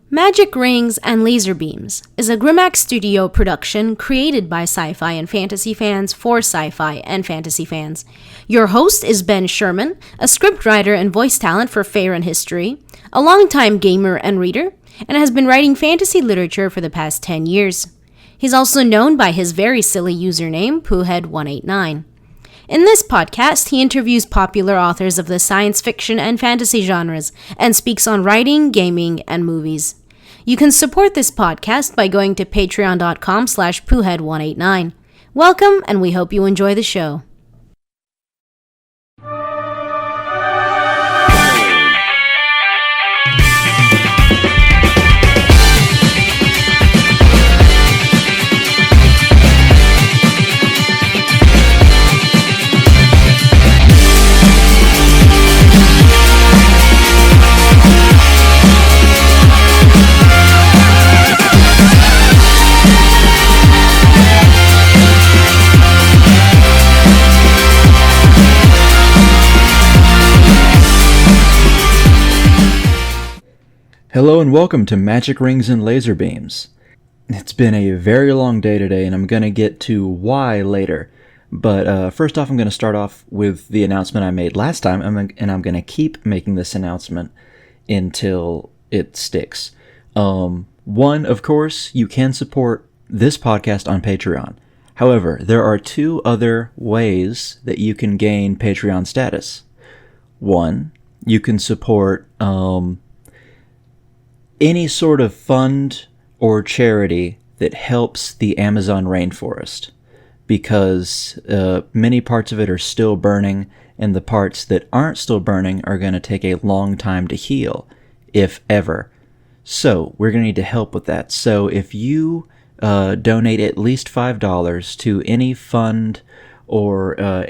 Magic Rings and Laser Beams is a Grimaxe Studio production created by sci-fi and fantasy fans for sci-fi and fantasy fans. Your host is Ben Sherman, a scriptwriter and voice talent for Fare and History, a longtime gamer and reader, and has been writing fantasy literature for the past 10 years. He's also known by his very silly username, Poohead189. In this podcast, he interviews popular authors of the science fiction and fantasy genres and speaks on writing, gaming, and movies. You can support this podcast by going to patreon.com/poohead189. Welcome, and we hope you enjoy the show. Hello and welcome to Magic Rings and Laser Beams. It's been a very long day today and I'm going to get to why later. But first off, I'm going to start off with the announcement I made last time, and I'm going to keep making this announcement until it sticks. One, of course, you can support this podcast on Patreon. However, there are two other ways that you can gain Patreon status. One, you can support any sort of fund or charity that helps the Amazon rainforest, because many parts of it are still burning, and the parts that aren't still burning are going to take a long time to heal, if ever. So we're going to need to help with that. So if you donate at least $5 to any fund or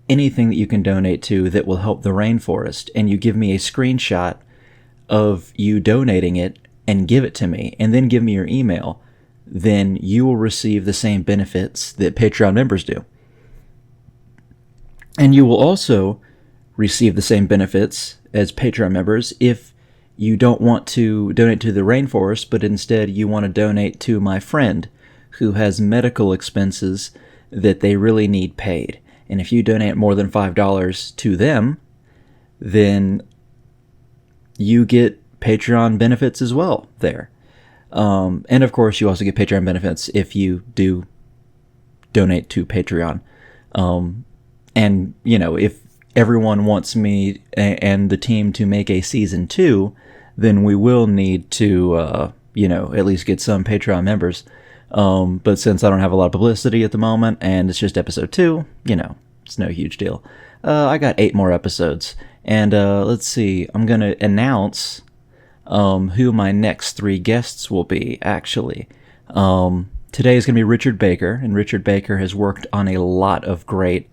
anything that you can donate to that will help the rainforest, and you give me a screenshot of you donating it and give it to me, and then give me your email, then you will receive the same benefits that Patreon members do. And you will also receive the same benefits as Patreon members if you don't want to donate to the rainforest, but instead you want to donate to my friend who has medical expenses that they really need paid. And if you donate more than $5 to them, then you get Patreon benefits as well there. And of course, you also get Patreon benefits if you do donate to Patreon. And, you know, if everyone wants me and the team to make a season 2, then we will need to, at least get some Patreon members. But since I don't have a lot of publicity at the moment and it's just episode 2, it's no huge deal. I got 8 more episodes. And let's see, I'm going to announce who my next 3 guests will be, actually. Today is going to be Richard Baker, and Richard Baker has worked on a lot of great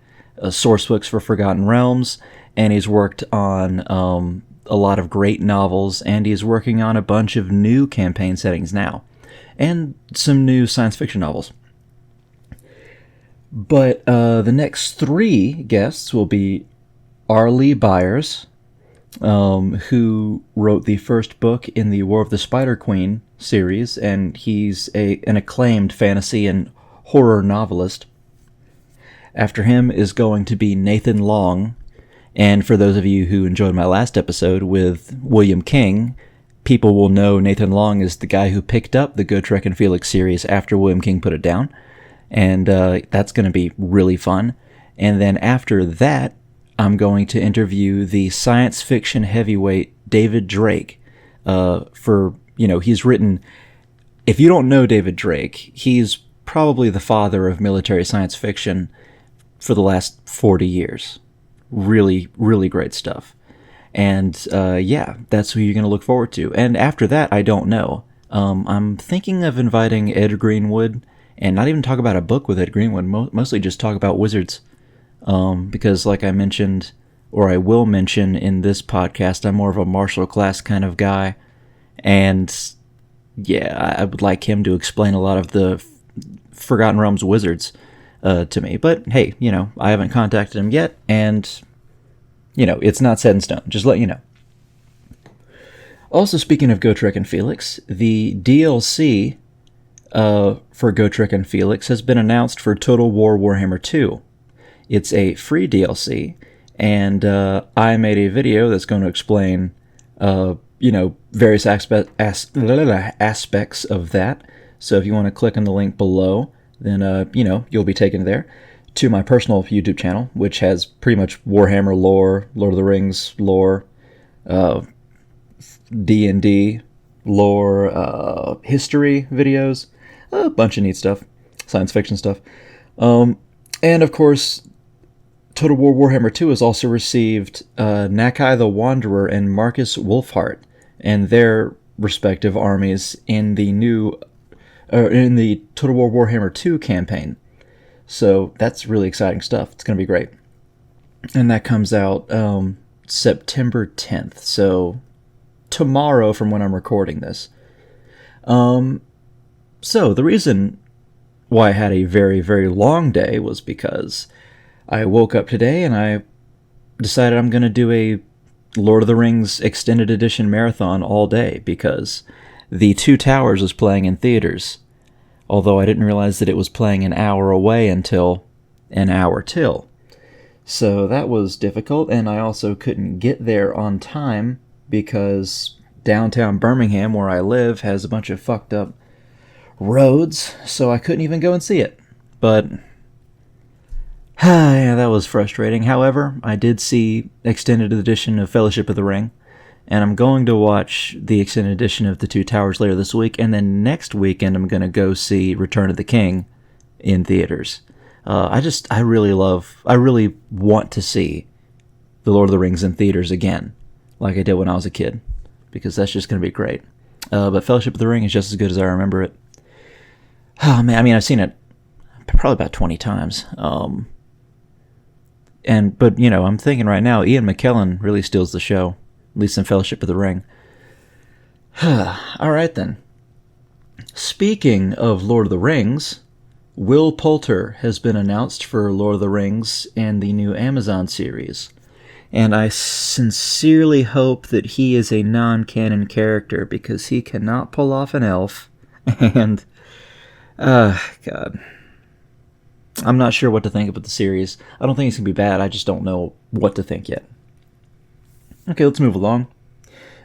source books for Forgotten Realms, and he's worked on a lot of great novels, and he's working on a bunch of new campaign settings now, and some new science fiction novels. But the next 3 guests will be Arlie Byers, who wrote the first book in the War of the Spider Queen series, and he's an acclaimed fantasy and horror novelist. After him is going to be Nathan Long, and for those of you who enjoyed my last episode with William King, people will know Nathan Long is the guy who picked up the Gotrek and Felix series after William King put it down, and that's going to be really fun. And then after that, I'm going to interview the science fiction heavyweight David Drake. He's written... If you don't know David Drake, he's probably the father of military science fiction for the last 40 years. Really, really great stuff. And that's who you're going to look forward to. And after that, I don't know. I'm thinking of inviting Ed Greenwood, and not even talk about a book with Ed Greenwood, mostly just talk about wizards. Because like I mentioned, or I will mention in this podcast, I'm more of a martial class kind of guy. And yeah, I would like him to explain a lot of the Forgotten Realms wizards to me. But hey, I haven't contacted him yet, and it's not set in stone. Just let you know. Also, speaking of Gotrek and Felix, the DLC for Gotrek and Felix has been announced for Total War Warhammer 2. It's a free DLC, and I made a video that's going to explain, various aspects of that. So if you want to click on the link below, then, you'll be taken there to my personal YouTube channel, which has pretty much Warhammer lore, Lord of the Rings lore, D&D lore, history videos, a bunch of neat stuff, science fiction stuff. And of course, Total War Warhammer 2 has also received Nakai the Wanderer and Marcus Wolfhart and their respective armies in the Total War Warhammer 2 campaign. So that's really exciting stuff. It's going to be great. And that comes out September 10th. So tomorrow from when I'm recording this. So the reason why I had a very, very long day was because I woke up today and I decided I'm going to do a Lord of the Rings Extended Edition marathon all day because The Two Towers was playing in theaters. Although I didn't realize that it was playing an hour away until an hour till. So that was difficult, and I also couldn't get there on time because downtown Birmingham, where I live, has a bunch of fucked up roads, so I couldn't even go and see it. But, yeah, that was frustrating. However, I did see Extended Edition of Fellowship of the Ring, and I'm going to watch the Extended Edition of The Two Towers later this week, and then next weekend I'm going to go see Return of the King in theaters. I really want to see The Lord of the Rings in theaters again, like I did when I was a kid, because that's just going to be great. But Fellowship of the Ring is just as good as I remember it. Oh, man, I mean, I've seen it probably about 20 times. But, I'm thinking right now, Ian McKellen really steals the show. At least in Fellowship of the Ring. All right, then. Speaking of Lord of the Rings, Will Poulter has been announced for Lord of the Rings and the new Amazon series. And I sincerely hope that he is a non-canon character because he cannot pull off an elf. And, God. I'm not sure what to think about the series. I don't think it's going to be bad. I just don't know what to think yet. Okay, let's move along.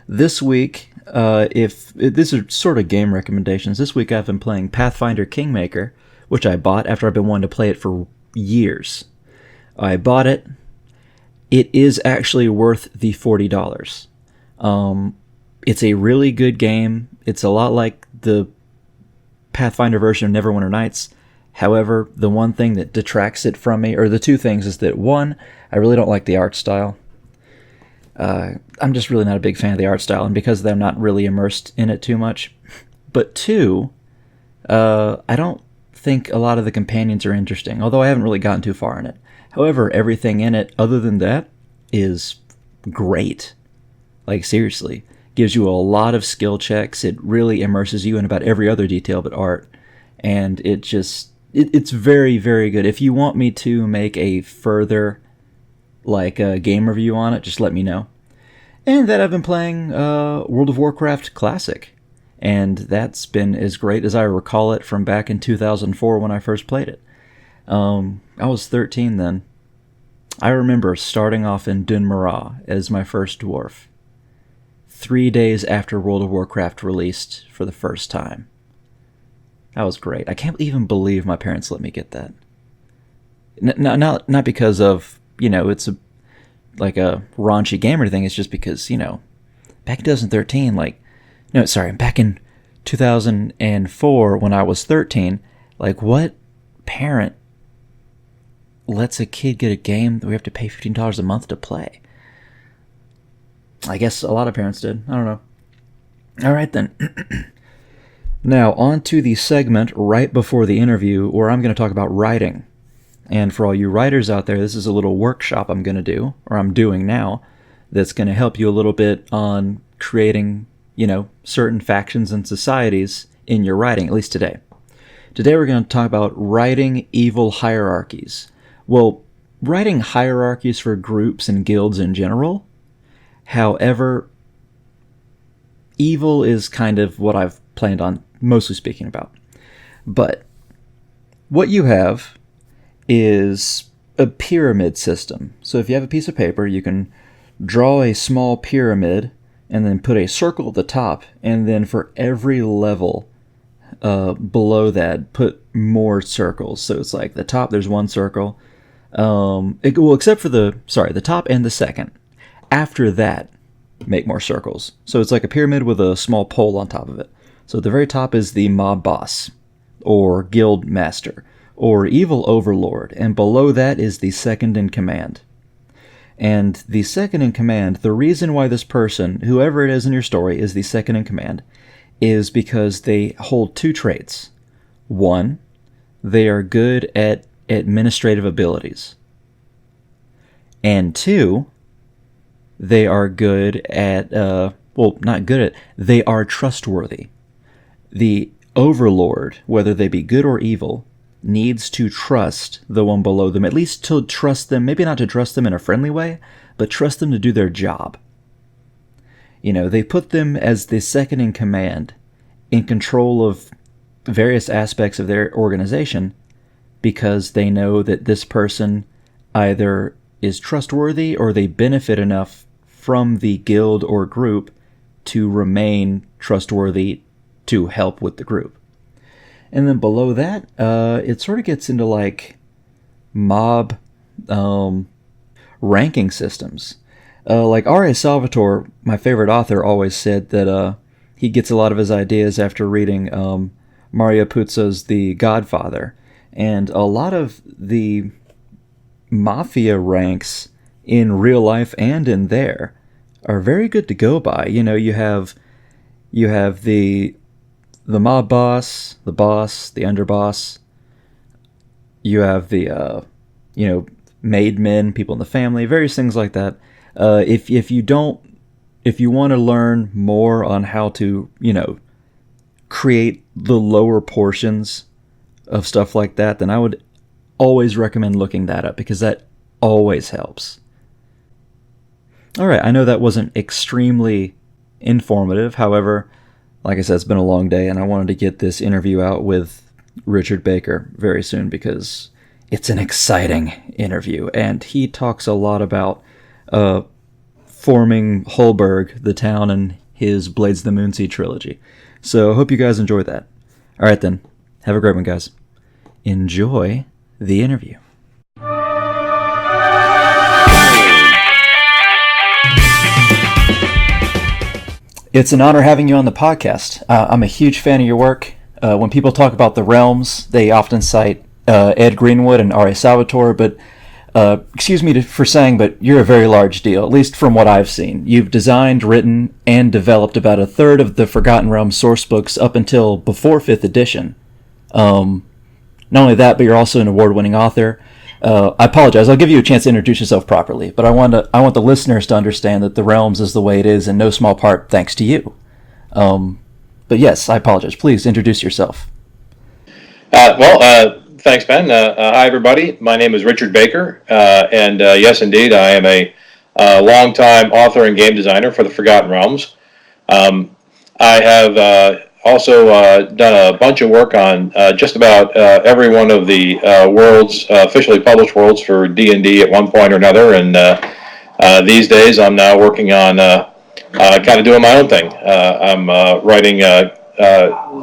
This week, these are sort of game recommendations. This week I've been playing Pathfinder Kingmaker, which I bought after I've been wanting to play it for years. I bought it. It is actually worth the $40. It's a really good game. It's a lot like the Pathfinder version of Neverwinter Nights. However, the one thing that detracts it from me, or the two things, is that one, I really don't like the art style. I'm just really not a big fan of the art style, and because of that, I'm not really immersed in it too much. But two, I don't think a lot of the companions are interesting, although I haven't really gotten too far in it. However, everything in it, other than that, is great. Like, seriously. Gives you a lot of skill checks. It really immerses you in about every other detail but art. And it's very, very good. If you want me to make a further a game review on it, just let me know. And that I've been playing World of Warcraft Classic, and that's been as great as I recall it from back in 2004 when I first played it. I was 13 then. I remember starting off in Dun Mara as my first dwarf, 3 days after World of Warcraft released for the first time. That was great. I can't even believe my parents let me get that. Not because of, it's a raunchy game or anything. It's just because, back in 2013, back in 2004 when I was 13, what parent lets a kid get a game that we have to pay $15 a month to play? I guess a lot of parents did. I don't know. All right, then. Now, on to the segment right before the interview where I'm going to talk about writing. And for all you writers out there, this is a little workshop I'm going to do, or I'm doing now, that's going to help you a little bit on creating, certain factions and societies in your writing, at least today. Today we're going to talk about writing evil hierarchies. Well, writing hierarchies for groups and guilds in general. However, evil is kind of what I've planned on mostly speaking about. But what you have is a pyramid system. So if you have a piece of paper, you can draw a small pyramid and then put a circle at the top, and then for every level below that, put more circles. So it's like the top, there's one circle. Except for the top and the second. After that, make more circles. So it's like a pyramid with a small pole on top of it. So at the very top is the mob boss, or guild master, or evil overlord, and below that is the second in command. And the second in command, the reason why this person, whoever it is in your story, is the second in command, is because they hold two traits. One, they are good at administrative abilities. And two, they are good at, not good at, they are trustworthy. The overlord, whether they be good or evil, needs to trust the one below them, at least to trust them, maybe not to trust them in a friendly way, but trust them to do their job. They put them as the second in command, in control of various aspects of their organization, because they know that this person either is trustworthy or they benefit enough from the guild or group to remain trustworthy to help with the group. And then below that, it sort of gets into like mob ranking systems. Like R.A. Salvatore, my favorite author, always said that he gets a lot of his ideas after reading Mario Puzo's The Godfather. And a lot of the mafia ranks in real life and in there are very good to go by. You have the mob boss, the boss, the underboss. You have the made men, people in the family, various things like that. If you want to learn more on how to create the lower portions of stuff like that, then I would always recommend looking that up, because that always helps. Alright, I know that wasn't extremely informative. However, like I said, it's been a long day, and I wanted to get this interview out with Richard Baker very soon, because it's an exciting interview, and he talks a lot about forming Holberg, the town, in his Blades of the Moonseed trilogy. So I hope you guys enjoy that. Alright then, have a great one, guys. Enjoy the interview. It's an honor having you on the podcast. I'm a huge fan of your work. When people talk about the realms, they often cite Ed Greenwood and R.A. Salvatore, but excuse me for saying, but you're a very large deal, at least from what I've seen. You've designed, written, and developed about a third of the Forgotten Realms source books up until before 5th edition. Not only that, but you're also an award-winning author. I apologize. I'll give you a chance to introduce yourself properly, but I want the listeners to understand that the Realms is the way it is, in no small part thanks to you. But yes, I apologize. Please introduce yourself. Thanks, Ben. Hi, everybody. My name is Richard Baker, and yes, indeed, I am a longtime author and game designer for the Forgotten Realms. I have also done a bunch of work on just about every one of the worlds, officially published worlds for D&D at one point or another, and these days I'm now working on kind of doing my own thing. I'm writing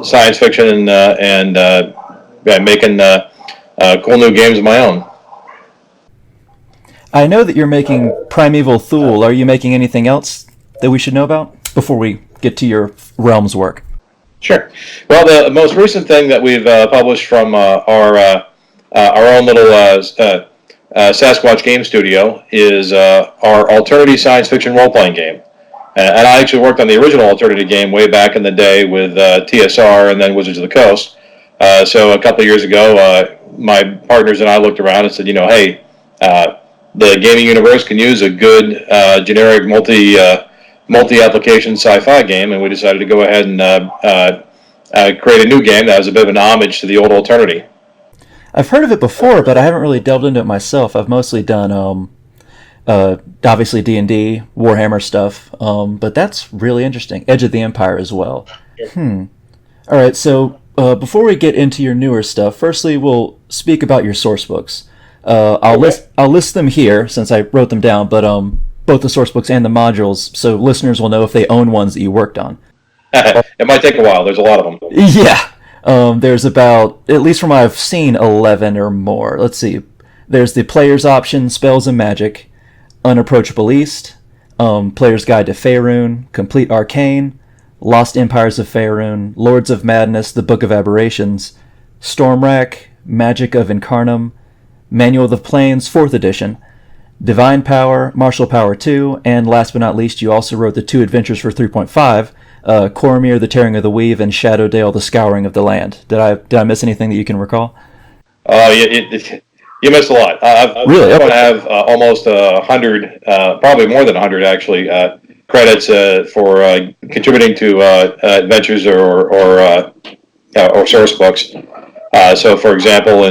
science fiction and making cool new games of my own. I know that you're making Primeval Thule. Are you making anything else that we should know about before we get to your Realms work? Sure. Well, the most recent thing that we've published from our own little Sasquatch Game Studio is our alternative science fiction role-playing game. And I actually worked on the original alternative game way back in the day with TSR and then Wizards of the Coast. So a couple of years ago, my partners and I looked around and said, hey, the gaming universe can use a good generic multi-application sci-fi game, and we decided to go ahead and create a new game that was a bit of an homage to the old Alternity. I've heard of it before, but I haven't really delved into it myself. I've mostly done obviously D&D, Warhammer stuff, but that's really interesting. Edge of the Empire as well. All right, so before we get into your newer stuff, firstly we'll speak about your source books. I'll list them here since I wrote them down, but both the source books and the modules, so listeners will know if they own ones that you worked on. It might take a while. There's a lot of them. Yeah. There's about, at least from what I've seen, 11 or more. Let's see. There's the Player's Option, Spells and Magic, Unapproachable East, Player's Guide to Faerun, Complete Arcane, Lost Empires of Faerun, Lords of Madness, The Book of Aberrations, Stormwrack, Magic of Incarnum, Manual of the Planes, 4th edition, Divine Power, Martial Power 2, and last but not least, you also wrote the 2 adventures for 3.5, Cormyr, The Tearing of the Weave, and Shadowdale, The Scouring of the Land. Did I miss anything that you can recall? You missed a lot. Really? I have almost 100, probably more than 100 actually, credits for contributing to adventures or source books. So, for example,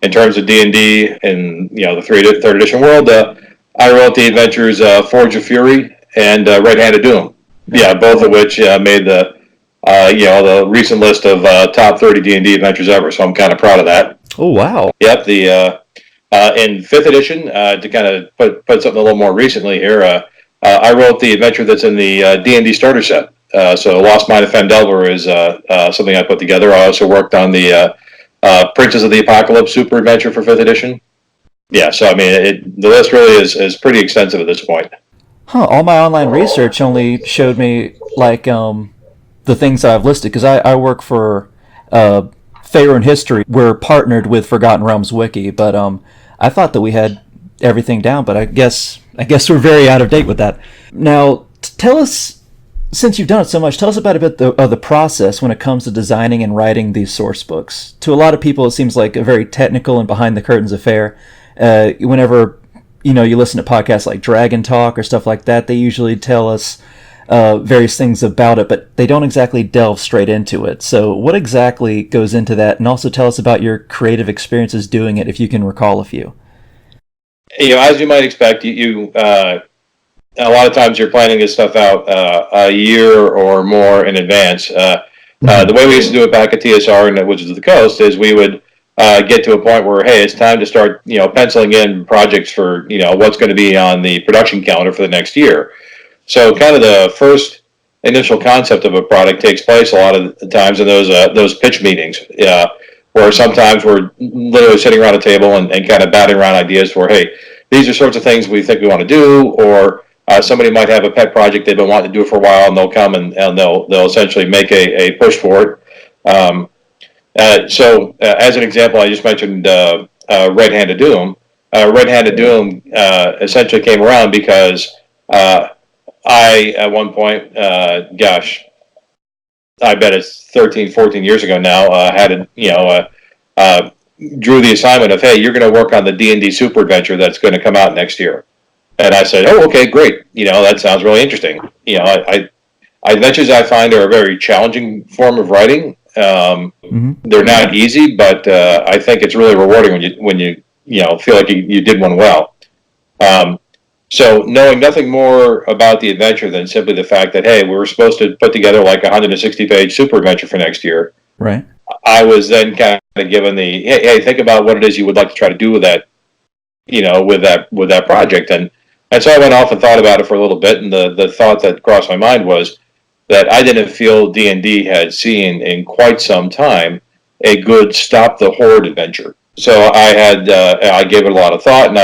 in terms of D&D in the third edition world, I wrote the adventures Forge of Fury and Red-Handed Doom. Yeah, both of which made the recent list of top 30 D&D adventures ever. So I'm kind of proud of that. Oh wow! Yep. In 5th edition, to kind of put something a little more recently here, I wrote the adventure that's in the D&D starter set. So Lost Mine of Fendelver is something I put together. I also worked on the Princes of the Apocalypse super adventure for 5th edition. Yeah. So I mean, the list really is pretty extensive at this point. Huh, all my online research only showed me, like, the things that I've listed, because I work for Faerun History. We're partnered with Forgotten Realms Wiki, but I thought that we had everything down, but I guess we're very out of date with that. Now, tell us, since you've done it so much, tell us about a bit of the process when it comes to designing and writing these source books. To a lot of people, it seems like a very technical and behind-the-curtains affair. Whenever you listen to podcasts like Dragon Talk or stuff like that, they usually tell us various things about it, but they don't exactly delve straight into it. So what exactly goes into that? And also tell us about your creative experiences doing it, if you can recall a few. As you might expect, you a lot of times you're planning this stuff out a year or more in advance. The way we used to do it back at TSR and Wizards of the Coast is we would get to a point where, hey, it's time to start, penciling in projects for, what's going to be on the production calendar for the next year. So kind of the first initial concept of a product takes place a lot of the times in those pitch meetings, where sometimes we're literally sitting around a table and kind of batting around ideas for, hey, these are sorts of things we think we want to do, or somebody might have a pet project they've been wanting to do for a while, and they'll come and they'll essentially make a push for it. So as an example, I just mentioned Red-Handed Doom. Red-Handed Doom essentially came around because I, at one point, I bet it's 13, 14 years ago now, drew the assignment of, hey, you're going to work on the D&D super adventure that's going to come out next year. And I said, oh, okay, great. That sounds really interesting. Adventures I find are a very challenging form of writing. They're not easy, but I think it's really rewarding when you feel like you did one well. So knowing nothing more about the adventure than simply the fact that, hey, we were supposed to put together like a 160-page super adventure for next year. Right. I was then kind of given the, hey, think about what it is you would like to try to do with that, with that project. And so I went off and thought about it for a little bit. And the thought that crossed my mind was that I didn't feel D&D had seen in quite some time a good stop the horde adventure. So I gave it a lot of thought, and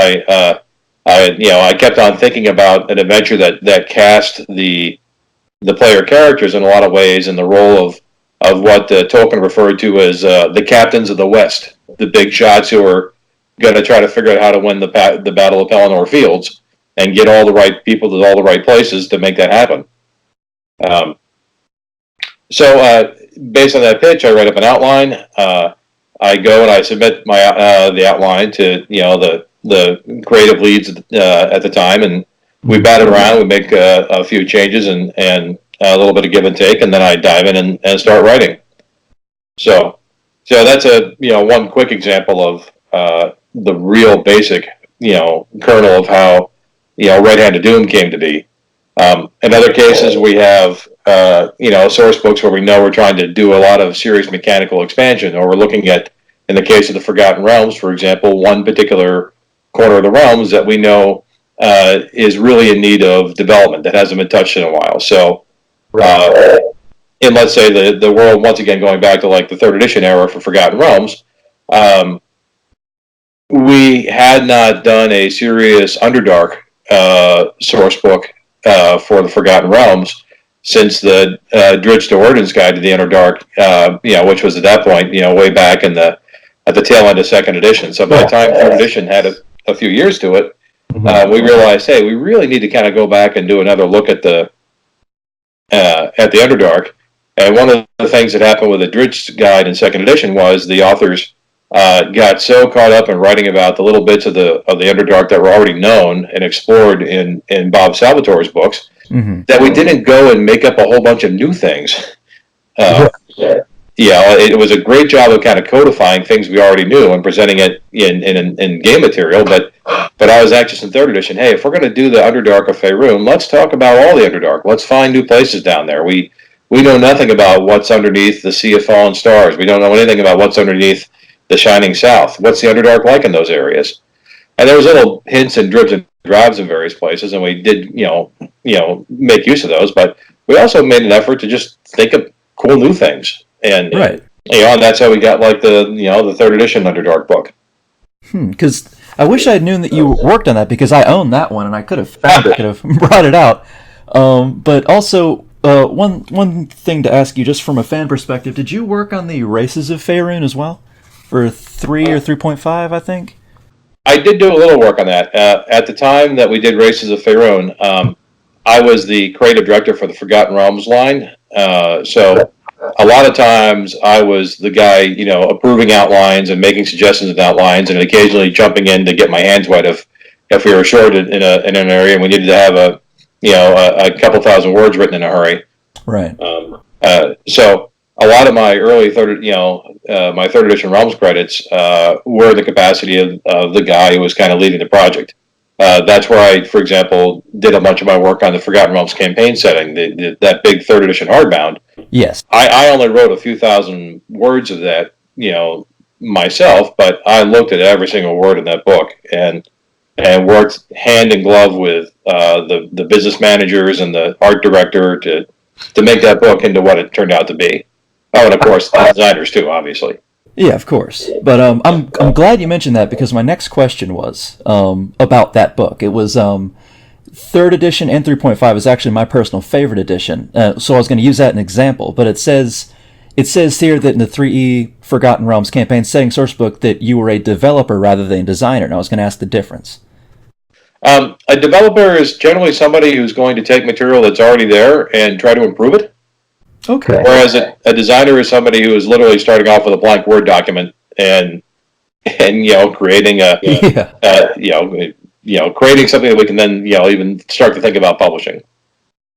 I kept on thinking about an adventure that cast the player characters in a lot of ways in the role of what Tolkien referred to as the captains of the West, the big shots who are going to try to figure out how to win the Battle of Pelennor Fields and get all the right people to all the right places to make that happen. So based on that pitch, I write up an outline. I go and I submit the outline to the creative leads at the time, and we bat it around. We make a few changes and a little bit of give and take, and then I dive in and start writing. So that's one quick example of the real basic kernel of how Red Hand of Doom came to be. In other cases, we have source books where we know we're trying to do a lot of serious mechanical expansion, or we're looking at, in the case of the Forgotten Realms, for example, one particular corner of the realms that we know is really in need of development that hasn't been touched in a while. So, in, let's say, the world, once again going back to like the third edition era for Forgotten Realms, we had not done a serious Underdark source book for the Forgotten Realms since the Dredge to Orden's Guide to the Underdark, which was at that point, way back at the tail end of second edition. So by the time third edition had a few years to it, we realized, hey, we really need to kind of go back and do another look at the Underdark. And one of the things that happened with the Dredge Guide in second edition was the authors got so caught up in writing about the little bits of the Underdark that were already known and explored in Bob Salvatore's books that we didn't go and make up a whole bunch of new things. It was a great job of kind of codifying things we already knew and presenting it in game material. But I was anxious in third edition. Hey, if we're going to do the Underdark of Faerun, let's talk about all the Underdark. Let's find new places down there. We know nothing about what's underneath the Sea of Fallen Stars. We don't know anything about what's underneath the Shining South. What's the Underdark like in those areas? And there was little hints and dribs and drabs in various places, and we did, make use of those. But we also made an effort to just think of cool new things, and and that's how we got like the third edition Underdark book. Because I wish I had known that you worked on that, because I own that one and I could have found it, could have brought it out. But also, one thing to ask you, just from a fan perspective, did you work on the Races of Faerun as well? For 3 or 3.5, I think? I did do a little work on that. At the time that we did Races of Faerun, I was the creative director for the Forgotten Realms line. So a lot of times I was the guy, approving outlines and making suggestions of outlines, and occasionally jumping in to get my hands wet if we were short in an area and we needed to have a couple thousand words written in a hurry. Right. So a lot of my early my third edition Realms credits were the capacity of the guy who was kind of leading the project. That's where I, for example, did a bunch of my work on the Forgotten Realms campaign setting, that big third edition hardbound. Yes. I only wrote a few thousand words of that, myself, but I looked at every single word in that book and worked hand in glove with the business managers and the art director to make that book into what it turned out to be. Oh, and of course, the designers too, obviously. Yeah, of course. But I'm glad you mentioned that, because my next question was about that book. It was third edition and 3.5 is actually my personal favorite edition. So I was going to use that as an example. But it says here that in the 3E Forgotten Realms campaign setting source book that you were a developer rather than a designer. And I was going to ask the difference. A developer is generally somebody who's going to take material that's already there and try to improve it. Okay. Whereas a designer is somebody who is literally starting off with a blank Word document and creating creating something that we can then even start to think about publishing.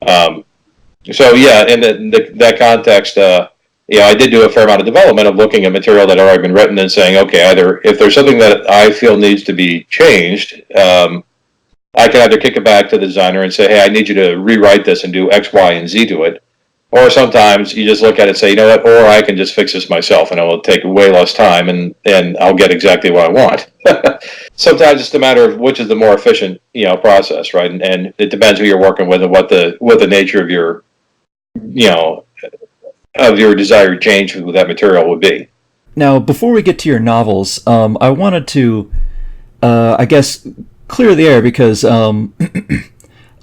So yeah, in that context, I did do a fair amount of development of looking at material that had already been written and saying, okay, either if there's something that I feel needs to be changed, I can either kick it back to the designer and say, hey, I need you to rewrite this and do X, Y, and Z to it. Or sometimes you just look at it and say, you know what, or I can just fix this myself and it will take way less time and I'll get exactly what I want. Sometimes it's a matter of which is the more efficient, process, right? And it depends who you're working with and what the nature of your, of your desired change with that material would be. Now, before we get to your novels, I wanted to, I guess, clear the air, because a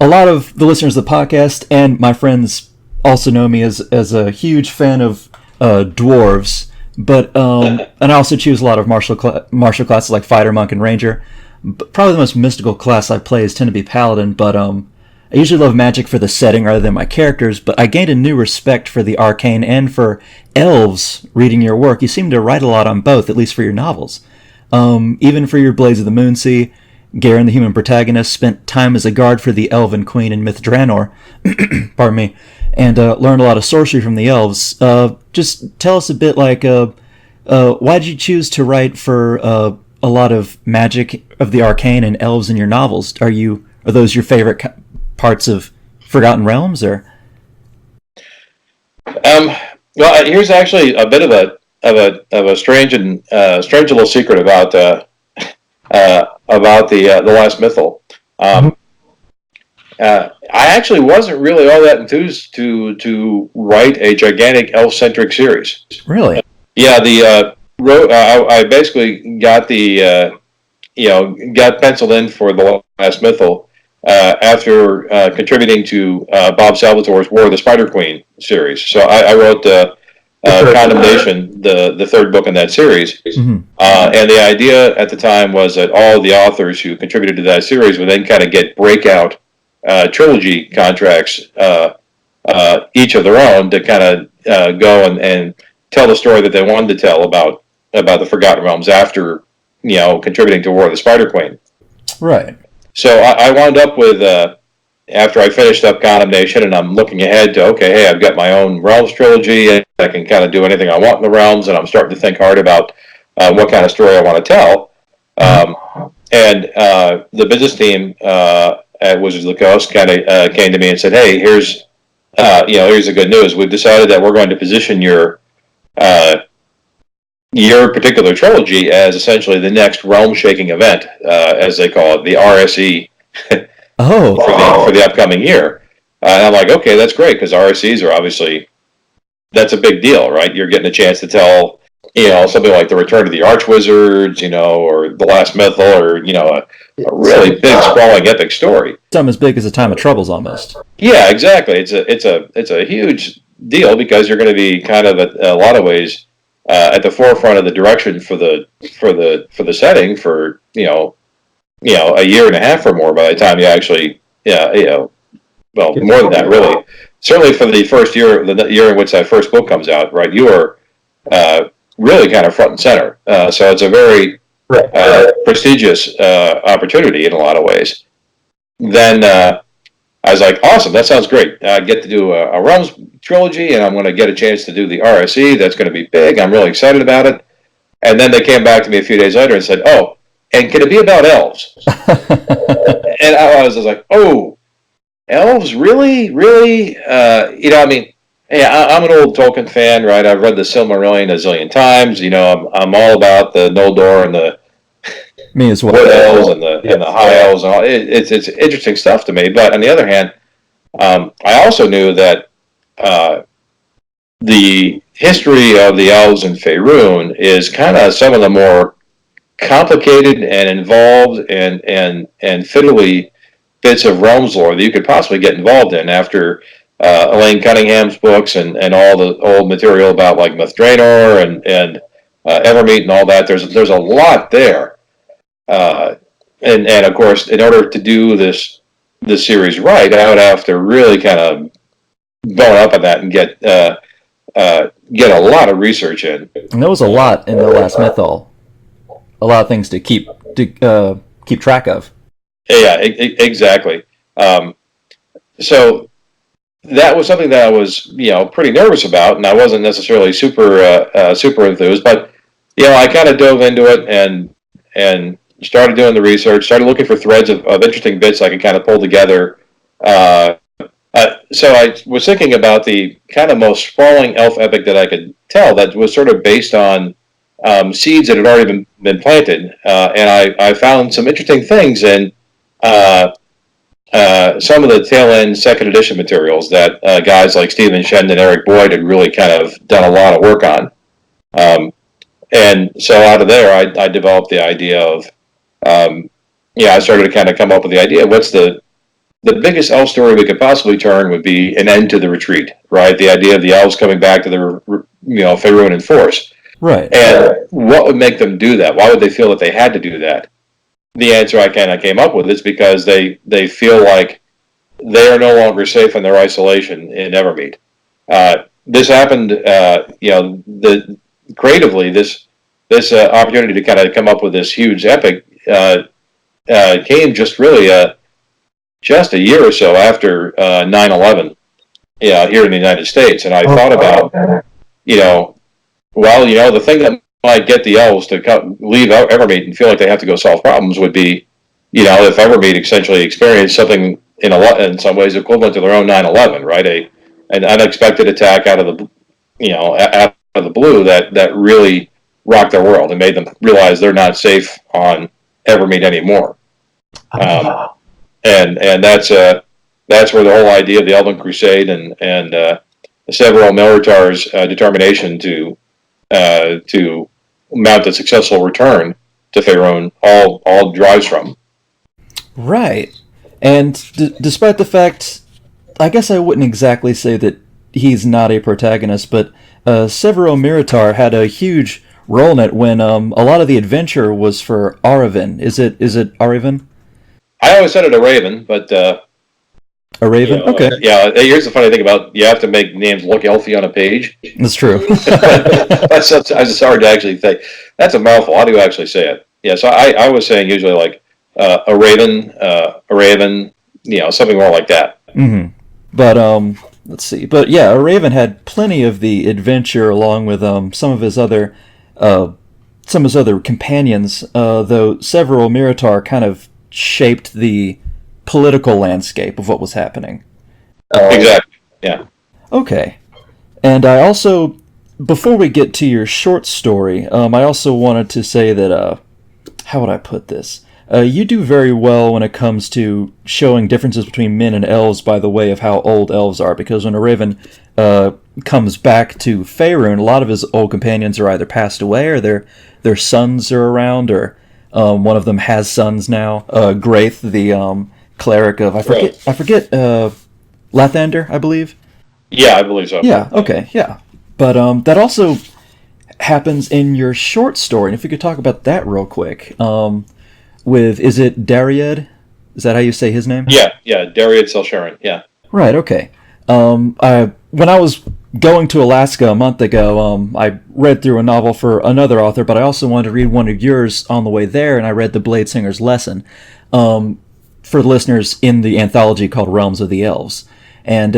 lot of the listeners of the podcast and my friends also know me as a huge fan of dwarves, but and I also choose a lot of martial classes like fighter, monk, and ranger. But probably the most mystical class I play tend to be paladin, but I usually love magic for the setting rather than my characters. But I gained a new respect for the arcane and for elves. Reading your work, you seem to write a lot on both, at least for your novels. Even for your Blades of the Moonsea, Garen, the human protagonist, spent time as a guard for the Elven Queen in Myth Draenor. Pardon me. And learned a lot of sorcery from the elves. Just tell us a bit, like, why did you choose to write for a lot of magic of the arcane and elves in your novels? Are you Are those your favorite parts of Forgotten Realms, or? Well, here's actually a bit of a strange and strange little secret about the last Mythal. I actually wasn't really all that enthused to write a gigantic elf-centric series. Really? Yeah, I basically got got penciled in for the last Mythal after contributing to Bob Salvatore's War of the Spider Queen series. So I wrote Condemnation, the third book in that series. Mm-hmm. And the idea at the time was that all the authors who contributed to that series would then kind of get breakout trilogy contracts, each of their own, to kind of go and tell the story that they wanted to tell about the Forgotten Realms after contributing to War of the Spider Queen. Right. So I wound up with after I finished up Condemnation, and I'm looking ahead to, okay, hey, I've got my own Realms trilogy, and I can kind of do anything I want in the Realms, and I'm starting to think hard about what kind of story I want to tell. And the business team at Wizards of the Coast kind of came to me and said, hey, here's the good news. We've decided that we're going to position your particular trilogy as essentially the next realm-shaking event, as they call it, the RSE. For the upcoming year. And I'm like, okay, that's great, because RSEs are obviously, that's a big deal, right? You're getting a chance to tell, something like the Return of the Archwizards, or the Last Mythal, or a really big, sprawling, epic story. Something as big as the Time of Troubles, almost. Yeah, exactly. It's a huge deal, because you're going to be kind of, a lot of ways, at the forefront of the direction for the setting for a year and a half or more by the time you actually, more than that, really. Certainly for the first year, the year in which that first book comes out, right, you are really kind of front and center. So it's a very prestigious opportunity in a lot of ways. Then I was like, awesome, that sounds great. I get to do a Realms trilogy, and I'm going to get a chance to do the RSE. That's going to be big. I'm really excited about it. And then they came back to me a few days later and said, oh, and can it be about elves? And I was like, oh, elves? Really? Really? I'm an old Tolkien fan, right? I've read the Silmarillion a zillion times. I'm all about the Noldor and the Me as well. Wood elves and the high elves and all. It's interesting stuff to me. But on the other hand, I also knew that the history of the elves in Faerun is kind of some of the more complicated and involved and fiddly bits of Realms lore that you could possibly get involved in after Elaine Cunningham's books and all the old material about like Myth Draenor and Evermeet and all that. There's a lot there, and of course, in order to do this series right, I would have to really kind of bone up on that and get a lot of research in. And there was a lot in the last Mythal. A lot of things to keep track of. Yeah, exactly. So that was something that I was, pretty nervous about, and I wasn't necessarily super enthused. But I kind of dove into it and started doing the research. Started looking for threads of interesting bits I could kind of pull together. So I was thinking about the kind of most sprawling elf epic that I could tell that was sort of based on seeds that had already been planted, and I found some interesting things in some of the tail end second edition materials that guys like Stephen Shen and Eric Boyd had really kind of done a lot of work on. And so out of there, I developed the idea of, I started to kind of come up with the idea, what's the biggest elf story we could possibly turn would be an end to the retreat, right? The idea of the elves coming back to the Faerun in force. Right. And what would make them do that? Why would they feel that they had to do that? The answer I kind of came up with is because they feel like they are no longer safe in their isolation in Evermeet. This happened, creatively, this opportunity to kind of come up with this huge epic came just really just a year or so after 9/11, here in the United States. And I thought about, the thing that might get the elves to leave Evermeet and feel like they have to go solve problems would be, if Evermeet essentially experienced something in some ways equivalent to their own 9/11, right? An unexpected attack out of out of the blue that really rocked their world and made them realize they're not safe on Evermeet anymore. And that's where the whole idea of the Elven Crusade and Severo Militar's determination to mount a successful return to Faerun all drives from. Right. And despite the fact, I guess I wouldn't exactly say that he's not a protagonist, but Severo Militar had a huge role in it when a lot of the adventure was for Araven. Is it Araven? I always said it a Raven, but a Raven? Okay. Yeah, here's the funny thing about you have to make names look healthy on a page. That's true. That's it's hard to actually think. That's a mouthful. How do you actually say it? Yeah, so I was saying usually like a Raven, something more like that. Mm-hmm. But let's see. But yeah, a Raven had plenty of the adventure along with some of his other companions. Though Severo Militar kind of shaped the political landscape of what was happening. Exactly. Yeah. Okay. And I also, before we get to your short story, I also wanted to say that, how would I put this? You do very well when it comes to showing differences between men and elves by the way of how old elves are, because when a Raven comes back to Faerun, a lot of his old companions are either passed away or their sons are around, or one of them has sons now. Graith, the cleric of I forget Lathander, I believe. Yeah, I believe so. Yeah. Okay. Yeah. But that also happens in your short story, and if we could talk about that real quick. Is it Daried? Is that how you say his name? Yeah, Daried Selcharan, yeah. Right. Okay. When I was going to Alaska a month ago, I read through a novel for another author, but I also wanted to read one of yours on the way there, and I read The Blade Singer's Lesson. For the listeners in the anthology called Realms of the Elves. And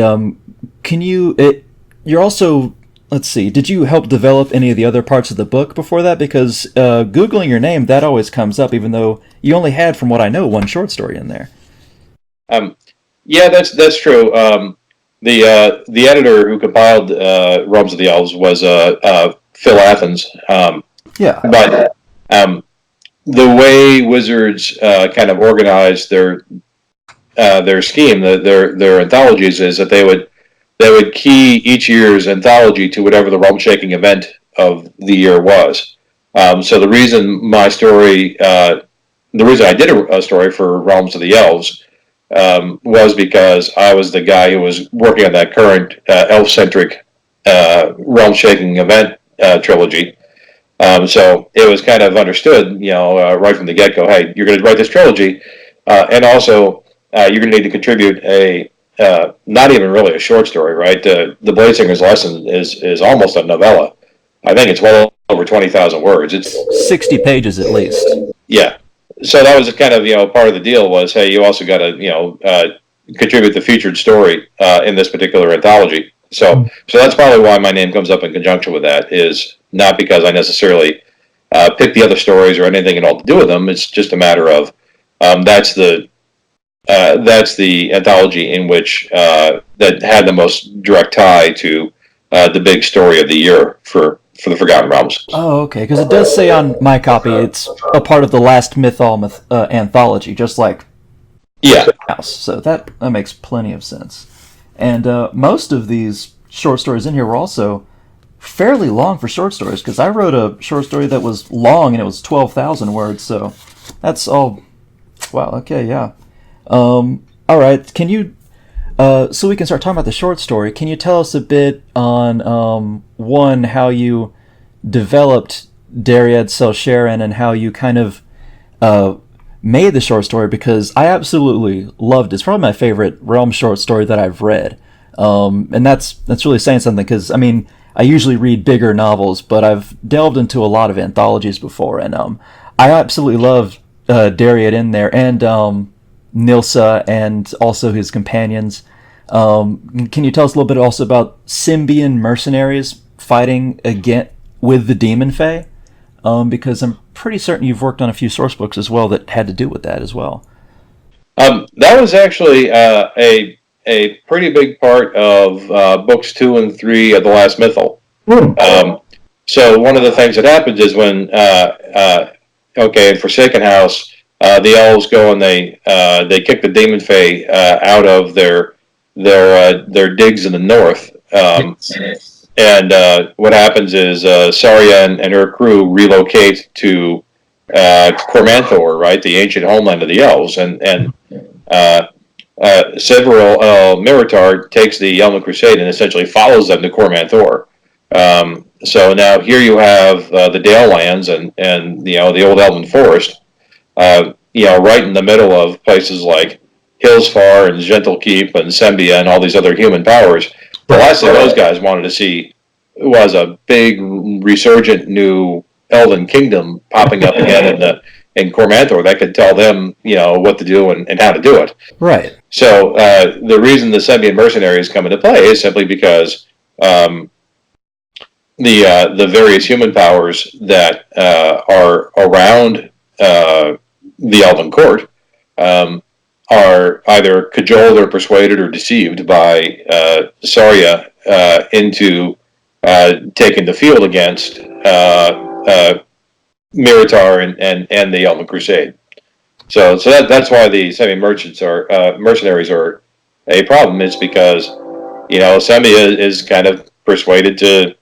you're also, let's see, did you help develop any of the other parts of the book before that? Because Googling your name, that always comes up, even though you only had, from what I know, one short story in there. Yeah, that's true. The editor who compiled Realms of the Elves was Phil Athens. Yeah. But the way Wizards kind of organized their scheme, their anthologies, is that they would key each year's anthology to whatever the realm-shaking event of the year was. So the reason I did a story for Realms of the Elves was because I was the guy who was working on that current elf-centric realm-shaking event trilogy. So it was kind of understood, right from the get-go, hey, you're going to write this trilogy, and also you're going to need to contribute not even really a short story, right? The Blade Singer's Lesson is almost a novella. I think it's well over 20,000 words. It's 60 pages at least. Yeah. So that was kind of, part of the deal was, hey, you also got to, contribute the featured story in this particular anthology. So that's probably why my name comes up in conjunction with that, is not because I necessarily pick the other stories or anything at all to do with them. It's just a matter of that's the anthology in which that had the most direct tie to the big story of the year for the Forgotten Realms. Oh, okay, because it does say on my copy it's a part of the Last Mythal anthology, just like House. So that makes plenty of sense. And most of these short stories in here were also fairly long for short stories, because I wrote a short story that was long and it was 12,000 words, so that's all. Wow, okay, yeah. All right, can you, so we can start talking about the short story, can you tell us a bit on, one, how you developed Daried Selcharan and how you kind of made the short story, because I absolutely loved it. It's probably my favorite Realm short story that I've read. And that's really saying something, because, I mean, I usually read bigger novels, but I've delved into a lot of anthologies before, and I absolutely love Daried in there, and Nilsa, and also his companions. Can you tell us a little bit also about Symbian mercenaries fighting again with the Demon Fae? Because I'm pretty certain you've worked on a few source books as well that had to do with that as well. That was actually a pretty big part of books 2 and 3 of the Last Mythal. So one of the things that happens is when in Forsaken House, the elves go and they kick the demon fae out of their digs in the north. And what happens is Saria and her crew relocate to Cormanthor, right, the ancient homeland of the elves, and Several Miritar takes the Elven Crusade and essentially follows them to Cormanthor. So now here you have the Dale lands and the old Elven Forest, right in the middle of places like Hillsfar and Gentlekeep and Sembia and all these other human powers. The last thing those guys wanted to see was a big resurgent new Elven kingdom popping up again in Cormanthor that could tell them, what to do and how to do it. Right. So the reason the Sembian mercenaries come into play is simply because the various human powers that are around the Elven court are either cajoled or persuaded or deceived by Saria into taking the field against Miritar and the Elven Crusade. So that's why the mercenaries are a problem. It's because Sembia is kind of persuaded to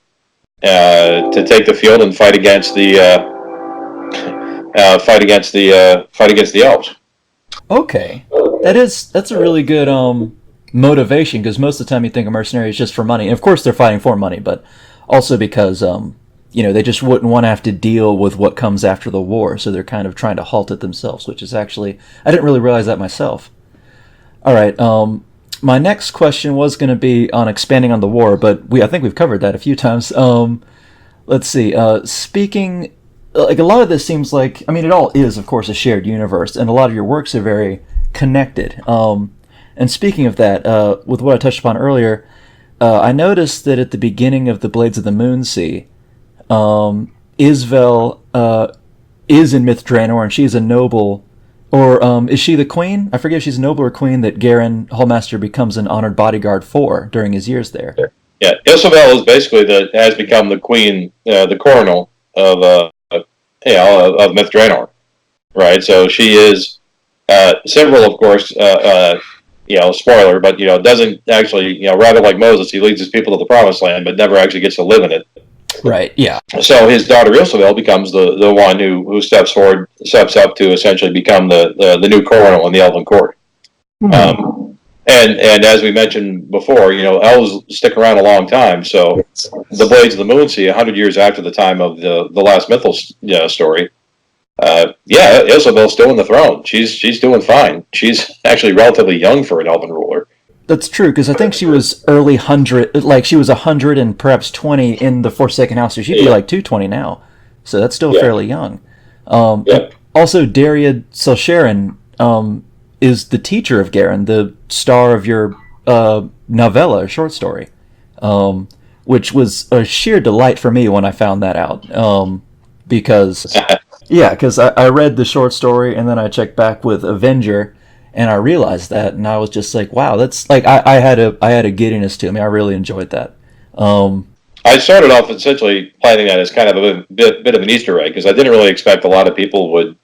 take the field and fight against the elves. Okay, that's a really good motivation, because most of the time you think a mercenary is just for money, and of course they're fighting for money, but also because they just wouldn't want to have to deal with what comes after the war, so they're kind of trying to halt it themselves, which is actually, I didn't really realize that myself. All right, my next question was going to be on expanding on the war, but I think we've covered that a few times. Let's see, speaking, like, a lot of this seems like, it all is, of course, a shared universe, and a lot of your works are very connected. And speaking of that, with what I touched upon earlier, I noticed that at the beginning of the Blades of the Moonsea, Isvel is in Myth Draenor, and she's a noble, or is she the queen? I forget if she's a noble or queen that Garen Hallmaster becomes an honored bodyguard for during his years there. Yeah, Isabel is basically has become the queen, the coronal of Myth Draenor, right? So she is several, of course. Spoiler, but doesn't actually, rather like Moses, he leads his people to the Promised Land, but never actually gets to live in it. Right. Yeah. So his daughter Isabel becomes the one who steps up to essentially become the new coronal in the Elven court. Mm-hmm. And as we mentioned before, elves stick around a long time. So the Blades of the Moonsea, 100 years after the time of the last Mythal story. Isabel's still in the throne. She's doing fine. She's actually relatively young for an Elven ruler. That's true, because I think she was early 100, like she was 100 and perhaps 20 in the Forsaken House, so she'd be like 220 now. So that's still fairly young. Also, Dariad Selcharin is the teacher of Garen, the star of your novella, short story, which was a sheer delight for me when I found that out, because... Yeah, because I read the short story, and then I checked back with Avenger, and I realized that, and I was just like, wow, that's, like, I had a giddiness to me. I really enjoyed that. I started off essentially planning that as kind of a bit of an Easter egg, because I didn't really expect a lot of people would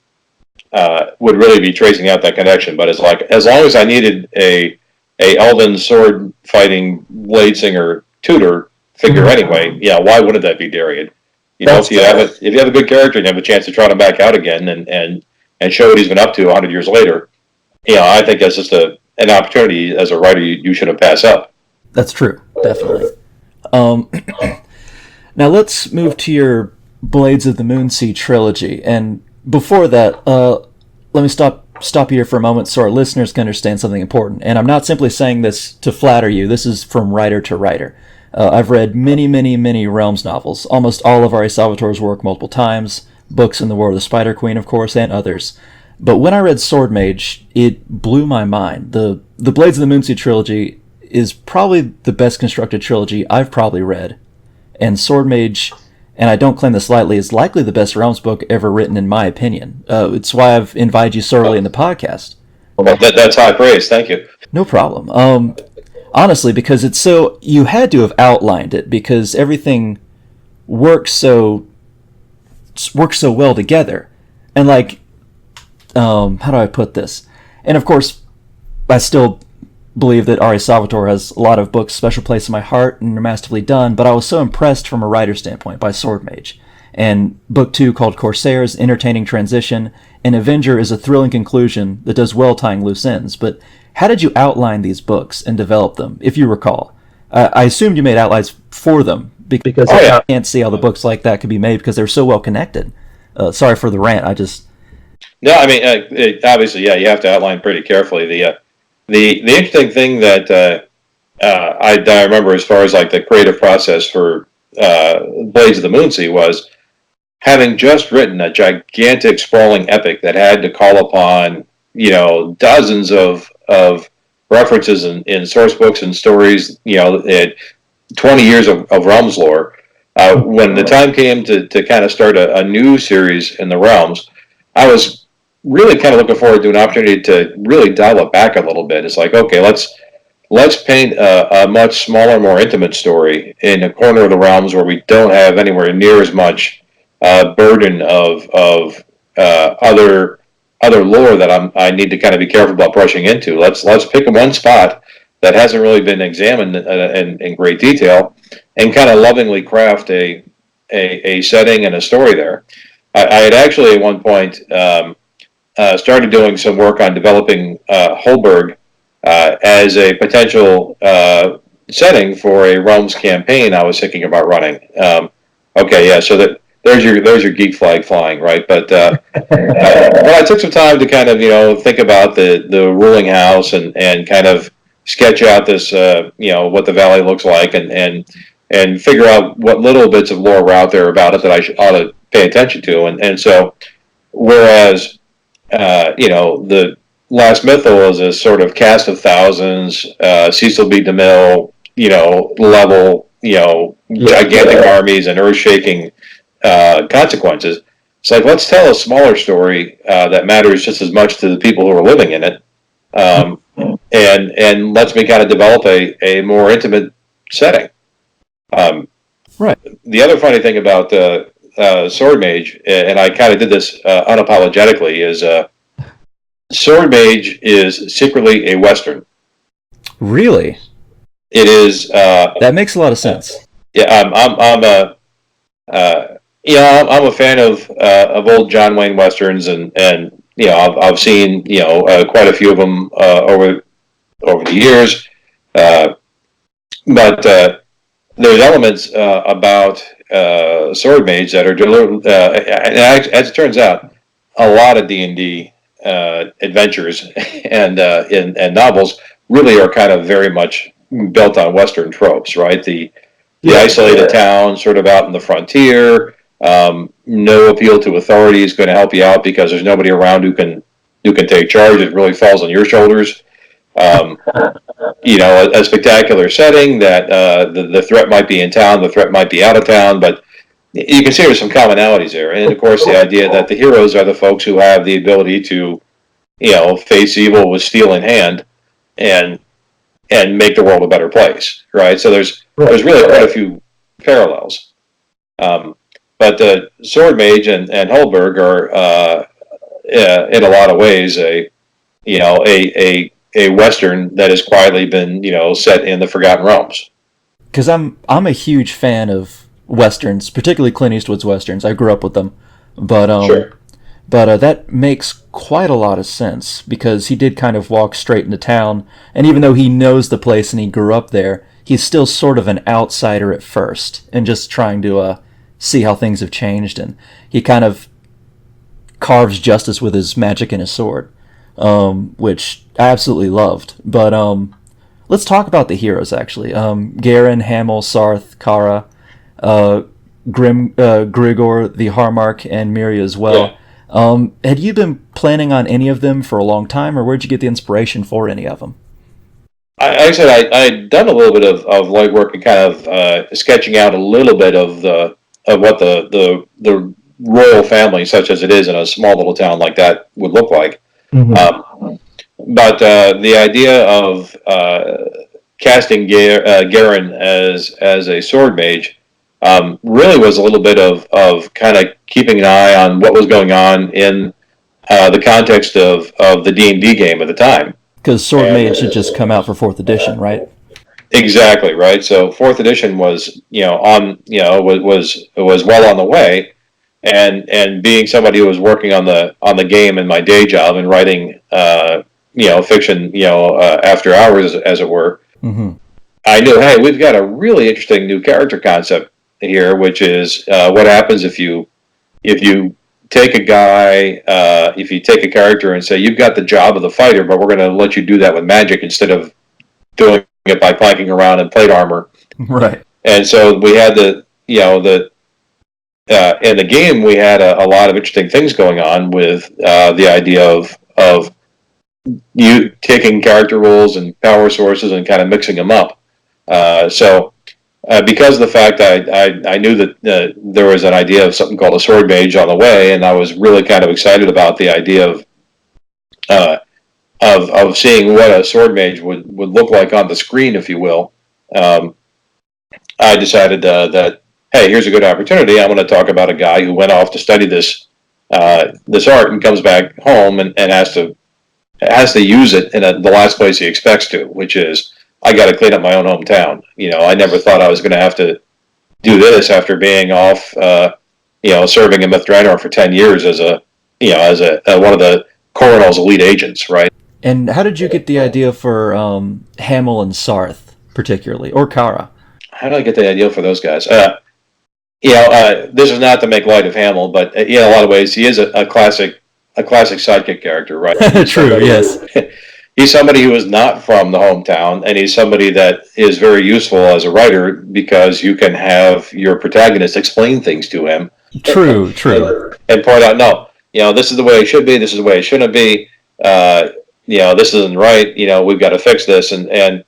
really be tracing out that connection, but it's like, as long as I needed a Elven sword fighting blade singer tutor figure anyway, why wouldn't that be Dariad? If you have a good character and you have a chance to trot him back out again and show what he's been up to 100 years later, I think that's just an opportunity as a writer you shouldn't pass up. That's true, definitely. Now let's move to your Blades of the Moonsea trilogy, and before that, let me stop here for a moment so our listeners can understand something important. And I'm not simply saying this to flatter you. This is from writer to writer. I've read many, many, many Realms novels, almost all of R.A. Salvatore's work multiple times, books in the War of the Spider Queen, of course, and others. But when I read Sword Mage, it blew my mind. The Blades of the Moonsea trilogy is probably the best constructed trilogy I've probably read. And Sword Mage, and I don't claim this lightly, is likely the best Realms book ever written in my opinion. It's why I've invited you so early in the podcast. Well, that's high praise. Thank you. No problem. Honestly, because you had to have outlined it because everything works so well together, and like, how do I put this? And of course, I still believe that R.A. Salvatore has a lot of books special place in my heart and are masterfully done, but I was so impressed from a writer's standpoint by Sword Mage. And book 2, called Corsairs, entertaining transition, and Avenger is a thrilling conclusion that does well tying loose ends. But how did you outline these books and develop them, if you recall? I assumed you made outlines for them, because I can't see how the books like that could be made because they're so well connected. Sorry for the rant, I just... No, I mean, obviously, yeah, you have to outline pretty carefully. The interesting thing that I remember as far as like the creative process for Blades of the Moonsea was having just written a gigantic sprawling epic that had to call upon dozens of references in source books and stories. 20 years of Realms lore. When the time came to kind of start a new series in the Realms, I was really kind of looking forward to an opportunity to really dial it back a little bit. It's like, okay, let's paint a much smaller, more intimate story in a corner of the Realms where we don't have anywhere near as much burden of other lore that I need to kind of be careful about brushing into. Let's pick one spot that hasn't really been examined in great detail, and kind of lovingly craft a setting and a story there. I had actually at one point started doing some work on developing Holberg as a potential setting for a Realms campaign I was thinking about running. Okay, yeah, so there's your geek flag flying, right? But well, I took some time to kind of think about the ruling house and kind of sketch out this what the valley looks like and figure out what little bits of lore were out there about it that I ought to pay attention to. And so, whereas the Last Mythal is a sort of cast of thousands, Cecil B. DeMille, level, gigantic armies and earth-shaking consequences. It's like, let's tell a smaller story that matters just as much to the people who are living in it, and lets me kind of develop a more intimate setting. Right. The other funny thing about Sword Mage, and I kind of did this unapologetically, is Sword Mage is secretly a Western. Really? It is. That makes a lot of sense. Yeah, I'm a fan of old John Wayne westerns, and I've seen quite a few of them over the years, but there's elements about Sword Mage that are as it turns out, a lot of D&D adventures and novels really are kind of very much built on Western tropes, right? The isolated town, sort of out in the frontier. No appeal to authority is going to help you out because there's nobody around who can take charge. It really falls on your shoulders. A spectacular setting that the threat might be in town, the threat might be out of town, but you can see there's some commonalities there. And of course, the idea that the heroes are the folks who have the ability to, face evil with steel in hand and make the world a better place, right? So there's really quite a few parallels. But Sword Mage and Holberg are in a lot of ways a Western that has quietly been set in the Forgotten Realms. Because I'm a huge fan of Westerns, particularly Clint Eastwood's Westerns. I grew up with them. But Sure. But that makes quite a lot of sense because he did kind of walk straight into town, and even though he knows the place and he grew up there, he's still sort of an outsider at first and just trying to see how things have changed, and he kind of carves justice with his magic and his sword, which I absolutely loved. But let's talk about the heroes, actually. Garen, Hamel, Sarth, Kara, Grigor, the Harmark, and Miri as well. Yeah. Had you been planning on any of them for a long time, or where'd you get the inspiration for any of them? I said I'd done a little bit of legwork and kind of sketching out a little bit of what the royal family, such as it is in a small little town like that, would look like. Mm-hmm. but the idea of casting Garen as a sword mage really was a little bit of kind of keeping an eye on what was going on in the context of the D&D game at the time. Because Sword Mage had just come out for 4th edition, right? Exactly right. So 4th edition was was well on the way, and being somebody who was working on the game in my day job and writing fiction after hours as it were. Mm-hmm. I knew, hey, we've got a really interesting new character concept here, which is what happens if you take a guy, if you take a character and say you've got the job of the fighter, but we're going to let you do that with magic instead of doing it by planking around in plate armor. Right. And so we had in the game we had a lot of interesting things going on with the idea of you taking character roles and power sources and kind of mixing them up. Because of the fact I knew that there was an idea of something called a sword mage on the way, and I was really kind of excited about the idea of seeing what a sword mage would look like on the screen, if you will. I decided that, hey, here's a good opportunity. I'm going to talk about a guy who went off to study this art and comes back home and has to use it in the last place he expects to, which is, I got to clean up my own hometown. I never thought I was going to have to do this after being off, serving in Mithranor for 10 years as one of the Coronel's elite agents, right? And how did you get the idea for Hamel and Sarth, particularly, or Kara? How did I get the idea for those guys? This is not to make light of Hamel, but in a lot of ways, he is a classic sidekick character, right? True, yes. He's somebody who is not from the hometown, and he's somebody that is very useful as a writer because you can have your protagonist explain things to him. True. And point out, no, this is the way it should be, this is the way it shouldn't be, this isn't right, we've got to fix this. And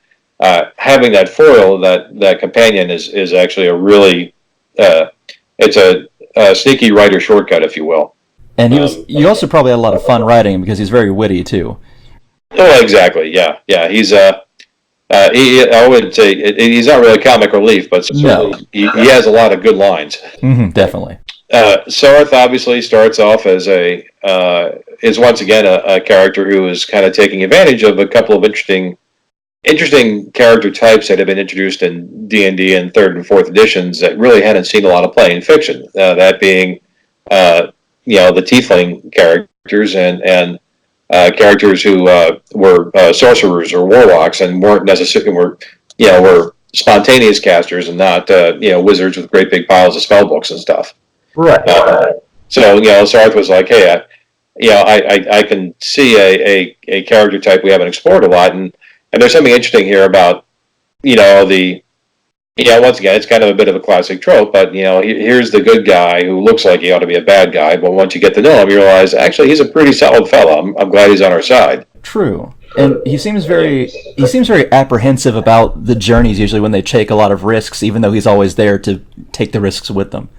having that foil, that companion is actually a really, it's a sneaky writer shortcut, if you will. And you also probably had a lot of fun writing because he's very witty, too. Oh, exactly. Yeah. He's I would say he's not really comic relief, but certainly he has a lot of good lines. Mm-hmm, definitely. Sarth obviously starts off as is once again a character who is kind of taking advantage of a couple of interesting character types that have been introduced in D&D in 3rd and 4th editions that really hadn't seen a lot of play in fiction. That being, the tiefling characters and characters who were sorcerers or warlocks and weren't necessarily were spontaneous casters and not wizards with great big piles of spell books and stuff. Right. So Sarth was like, hey, I can see a character type we haven't explored a lot, and there's something interesting here about once again, it's kind of a bit of a classic trope, but here's the good guy who looks like he ought to be a bad guy, but once you get to know him, you realize actually he's a pretty solid fellow. I'm glad he's on our side. True. And he seems very apprehensive about the journeys usually when they take a lot of risks, even though he's always there to take the risks with them.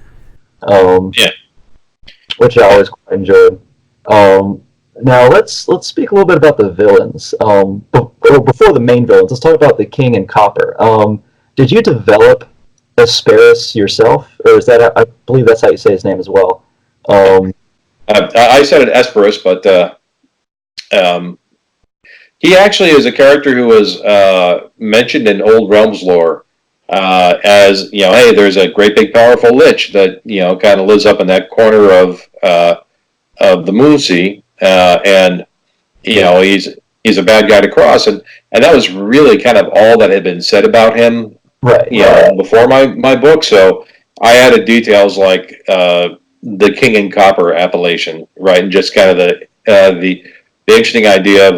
Which I always quite enjoyed. Now let's speak a little bit about the villains. Before the main villains, let's talk about the King in Copper. Did you develop Asperis yourself, or is that, I believe that's how you say his name as well? I said it Esperus, but he actually is a character who was mentioned in Old Realms lore as, hey, there's a great big powerful lich that, kind of lives up in that corner of the Moonsea, and, he's a bad guy to cross, and that was really kind of all that had been said about him. Right. Before my book, so I added details like the King in Copper appellation, right, and just kind of the interesting idea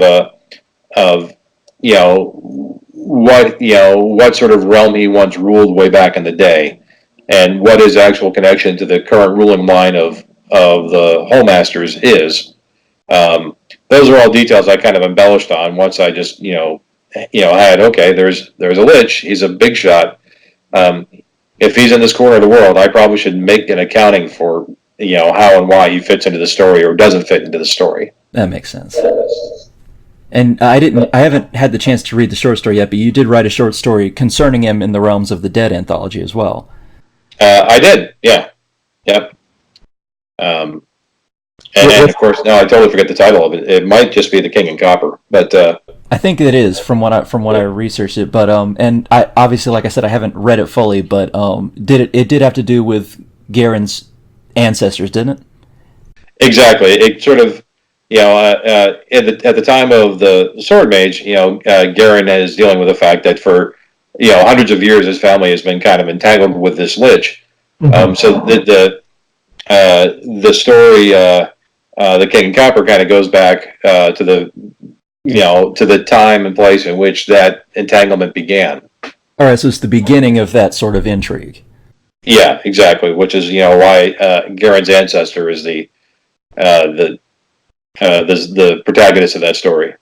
of what sort of realm he once ruled way back in the day, and what his actual connection to the current ruling line of the Wholemasters is. Those are all details I kind of embellished on once I just had, okay, there's a lich, he's a big shot. If he's in this corner of the world, I probably should make an accounting for how and why he fits into the story or doesn't fit into the story. That makes sense. And I haven't had the chance to read the short story yet, but you did write a short story concerning him in the Realms of the Dead anthology as well. I did, yeah, yep. And of course, now I totally forget the title of it. It might just be The King in Copper, but I think it is from what I researched it, but and I obviously, like I said, I haven't read it fully, but it did have to do with Garen's ancestors, didn't it? exactly. It sort of, at the time of the Sword Mage, Garen is dealing with the fact that for, hundreds of years his family has been kind of entangled with this lich. So the story, the King and Copper, kind of goes back to the time and place in which that entanglement began. All right, so it's the beginning of that sort of intrigue. Yeah, exactly. Which is why Garen's ancestor is the protagonist of that story.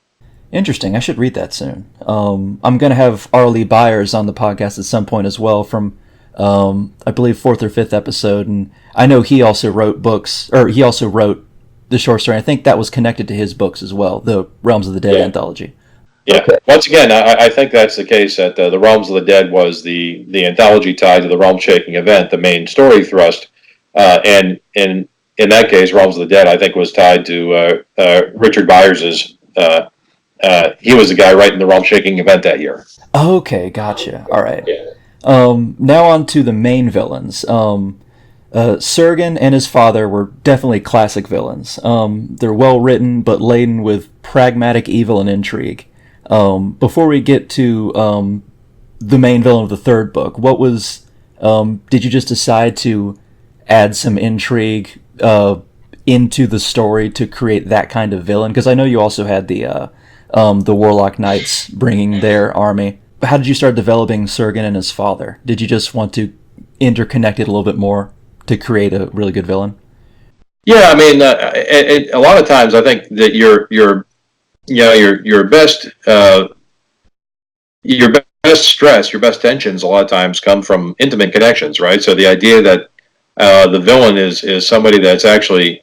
Interesting. I should read that soon. I'm going to have Arlie Byers on the podcast at some point as well from, I believe, 4th or 5th episode. And I know he also wrote books, or he also wrote the short story. I think that was connected to his books as well, the Realms of the Dead anthology. Yeah. Okay. Once again, I think that's the case that the Realms of the Dead was the anthology tied to the Realm Shaking event, the main story thrust. And in that case, Realms of the Dead, I think, was tied to Richard Byers's. He was the guy writing the Realm Shaking event that year. Okay, gotcha. All right. Yeah. Now on to the main villains. Sergen and his father were definitely classic villains. They're well written, but laden with pragmatic evil and intrigue. Before we get to the main villain of the third book, what was? Did you just decide to add some intrigue into the story to create that kind of villain? Because I know you also had the Warlock Knights bringing their army. How did you start developing Sergen and his father? Did you just want to interconnect it a little bit more to create a really good villain? Yeah, I mean, a lot of times I think that your best stress, your best tensions, a lot of times come from intimate connections, right? So the idea that the villain is somebody that's actually,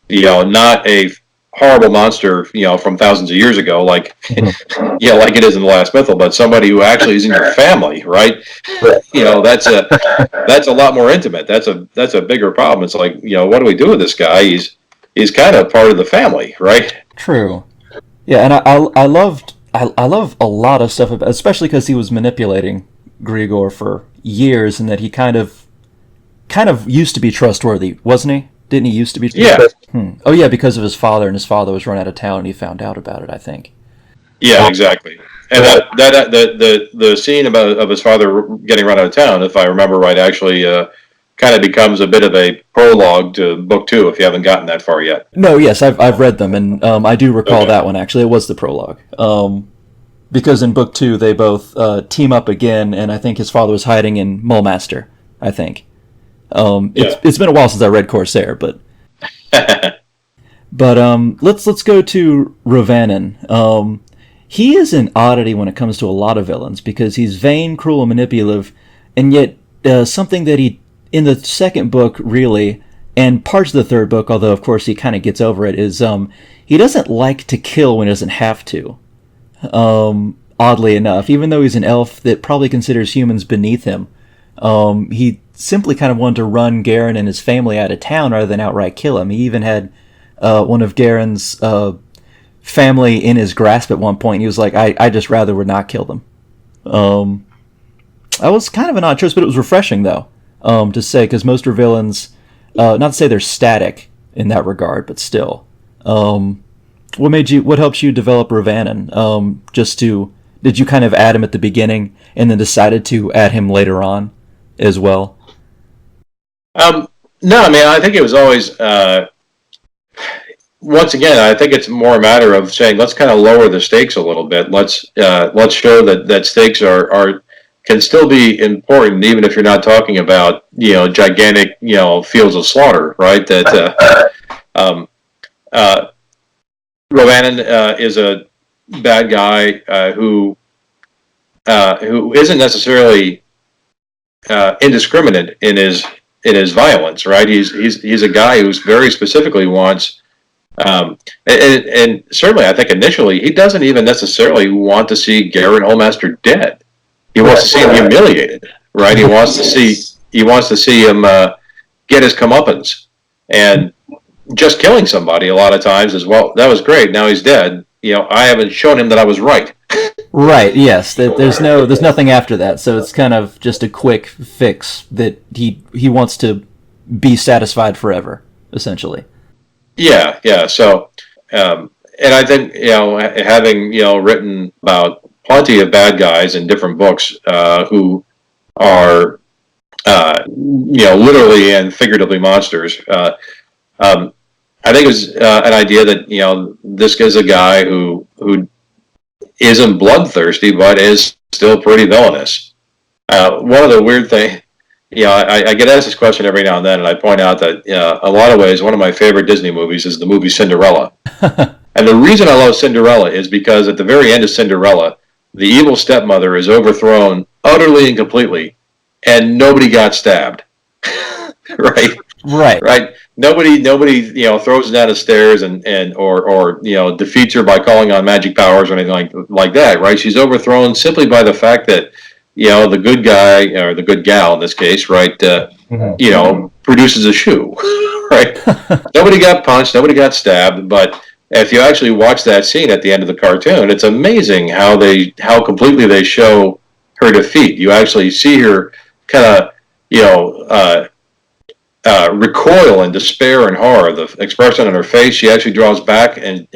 not a horrible monster, from thousands of years ago, like like it is in the last Mythal, but somebody who actually is in your family, right? That's a lot more intimate. That's a bigger problem. It's like, what do we do with this guy? He's kind of part of the family, right? True. Yeah, and I love a lot of stuff about, especially because he was manipulating Grigor for years, and that he kind of used to be trustworthy, wasn't he? Didn't he used to be? Yeah. Oh yeah, because of his father, and his father was run out of town, and he found out about it, I think. Yeah, exactly. And the scene of his father getting run out of town, if I remember right, actually kind of becomes a bit of a prologue to book 2. If you haven't gotten that far yet. No, yes, I've read them, and I do recall that one. Actually, it was the prologue. Because in book 2 they both team up again, and I think his father was hiding in Mulmaster, I think. It's been a while since I read Corsair, but let's go to Ravanan. He is an oddity when it comes to a lot of villains, because he's vain, cruel, and manipulative, and yet something that he, in the second book really, and parts of the third book, although of course he kind of gets over it, is he doesn't like to kill when he doesn't have to. Oddly enough, even though he's an elf that probably considers humans beneath him, he simply kind of wanted to run Garen and his family out of town rather than outright kill him. He even had one of Garen's family in his grasp at one point. He was like, I just rather would not kill them. That was kind of an odd choice, but it was refreshing, though, to say, because most are villains, not to say they're static in that regard, but still. What helps you develop Ravanan? Did you kind of add him at the beginning and then decided to add him later on as well? No, I mean, I think it was always, once again, I think it's more a matter of saying, let's kind of lower the stakes a little bit. Let's show that stakes can still be important, even if you're not talking about, gigantic, fields of slaughter, right? That, Rovanen is a bad guy who isn't necessarily indiscriminate in his violence, right? He's a guy who very specifically wants And certainly, I think initially he doesn't even necessarily want to see Garrett Holmaster dead. He wants to see him humiliated, right? He wants to see him get his comeuppance, and just killing somebody a lot of times as well. That was great. Now he's dead. I haven't shown him that I was right. Right. Yes. There's nothing after that. So it's kind of just a quick fix that he wants to be satisfied forever, essentially. Yeah. Yeah. So, and I think having written about plenty of bad guys in different books who are literally and figuratively monsters. I think it was an idea that this is a guy who isn't bloodthirsty, but is still pretty villainous. One of the weird things, I get asked this question every now and then, and I point out that a lot of ways, one of my favorite Disney movies is the movie Cinderella. And the reason I love Cinderella is because at the very end of Cinderella, the evil stepmother is overthrown utterly and completely, and nobody got stabbed. Right? Right. Nobody throws her down the stairs or defeats her by calling on magic powers or anything like that, right? She's overthrown simply by the fact that the good guy or the good gal in this case, right, produces a shoe. Right? Nobody got punched, nobody got stabbed, but if you actually watch that scene at the end of the cartoon, it's amazing how completely they show her defeat. You actually see her kind of recoil in despair and horror. The expression on her face, she actually draws back and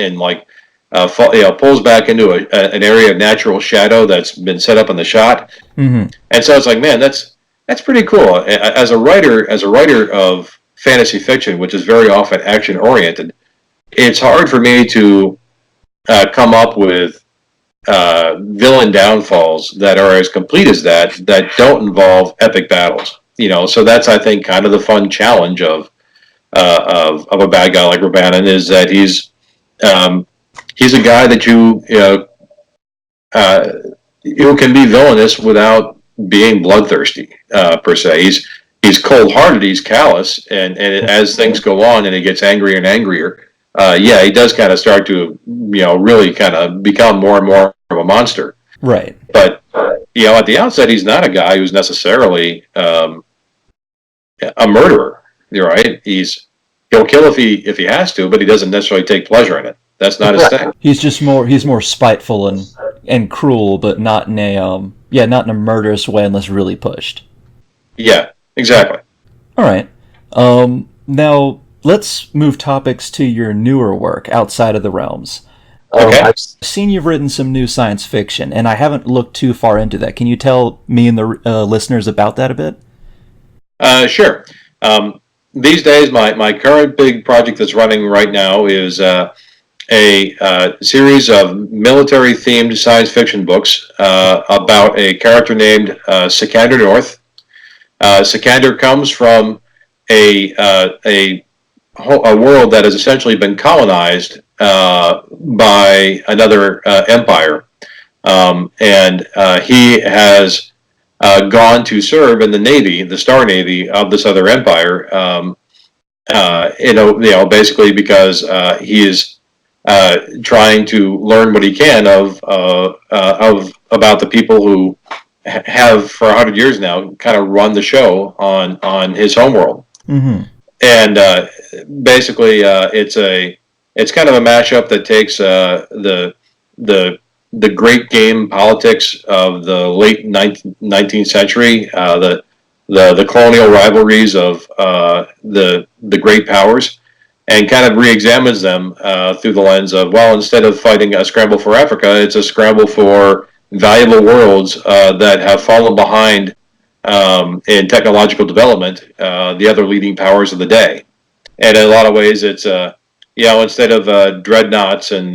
pulls back into an area of natural shadow that's been set up in the shot. Mm-hmm. And so it's like, man, that's pretty cool. As a writer of fantasy fiction, which is very often action oriented, it's hard for me to come up with villain downfalls that are as complete as that don't involve epic battles. So that's, I think, kind of the fun challenge of a bad guy like Rabanan, is that he's a guy that who can be villainous without being bloodthirsty per se. He's cold-hearted, he's callous, and as things go on and he gets angrier and angrier, he does kind of start to really kind of become more and more of a monster. Right. But at the outset, he's not a guy who's necessarily a murderer, right? He'll kill if he has to, but he doesn't necessarily take pleasure in it. That's not his thing. He's more spiteful and cruel, but not in a murderous way unless really pushed. Yeah, exactly. All right. Now let's move topics to your newer work outside of the realms. Okay. I've seen you've written some new science fiction, and I haven't looked too far into that. Can you tell me and the listeners about that a bit? Sure. These days, my current big project that's running right now is a series of military-themed science fiction books about a character named Sikander North. Sikander comes from a world that has essentially been colonized by another empire, and he has gone to serve in the Navy, the Star Navy of this other empire. Basically because he is trying to learn what he can of about the people who have for 100 years now kind of run the show on his homeworld. Mm-hmm. And basically, it's kind of a mashup that takes the great game politics of the late 19th century, the colonial rivalries of the great powers, and kind of re-examines them through the lens of, well, instead of fighting a scramble for Africa, it's a scramble for valuable worlds that have fallen behind in technological development, the other leading powers of the day. And in a lot of ways, it's instead of dreadnoughts and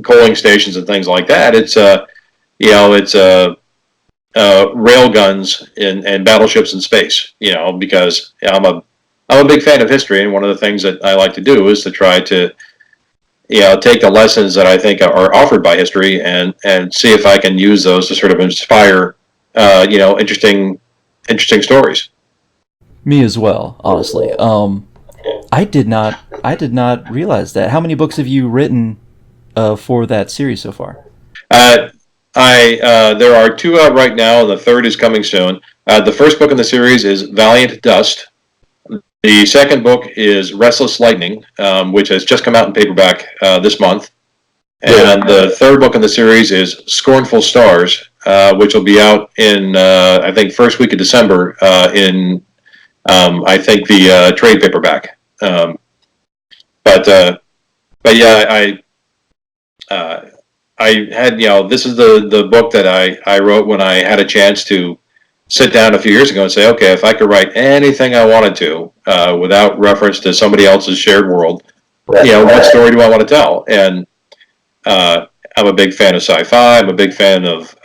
coaling stations and things like that, it's rail guns and battleships in space. Because I'm a big fan of history, and one of the things that I like to do is to try to take the lessons that I think are offered by history and see if I can use those to sort of inspire interesting stories. Me as well, honestly. I did not realize that. How many books have you written for that series so far? Uh, there are two out right now, and the third is coming soon. The first book in the series is Valiant Dust. The second book is Restless Lightning, which has just come out in paperback this month. And the third book in the series is Scornful Stars, which will be out in, I think, first week of December in, I think, the trade paperback. But yeah, I had, this is the book that I wrote when I had a chance to sit down a few years ago and say, okay, if I could write anything I wanted to without reference to somebody else's shared world, what story do I want to tell? And I'm a big fan of sci-fi. I'm a big fan of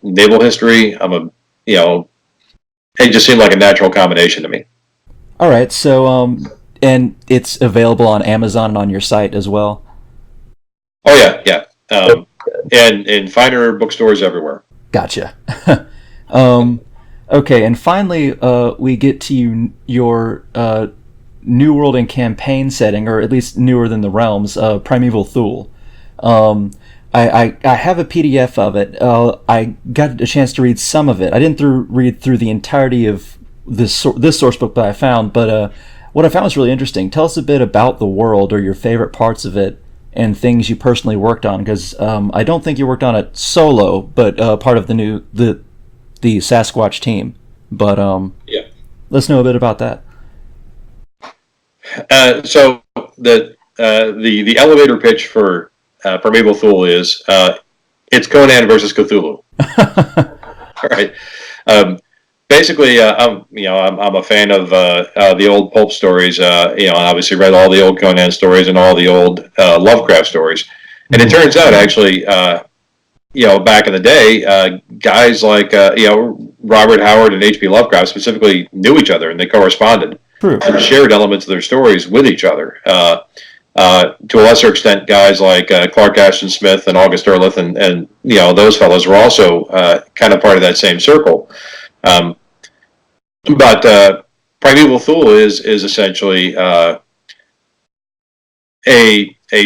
naval history. It just seemed like a natural combination to me. All right, so and it's available on Amazon and on your site as well. Oh yeah. And in finer bookstores everywhere. Gotcha. Okay, and finally, we get to your New World and campaign setting, or at least newer than the Realms, Primeval Thule. I have a PDF of it. I got a chance to read some of it. I didn't read through the entirety of this source book that I found, but what I found was really interesting. Tell us a bit about the world or your favorite parts of it and things you personally worked on, because I don't think you worked on it solo, but part of the Sasquatch team. But yeah, let's know a bit about that. So the elevator pitch for Primeval Thule is it's Conan versus Cthulhu. All right. Basically, I'm a fan of the old pulp stories. And obviously read all the old Conan stories and all the old Lovecraft stories. And it turns out, actually, back in the day, guys like Robert Howard and H.P. Lovecraft specifically knew each other and they corresponded. True. And shared elements of their stories with each other. To a lesser extent, guys like Clark Ashton Smith and August Derleth and those fellows were also kind of part of that same circle. But Primeval Thule is essentially a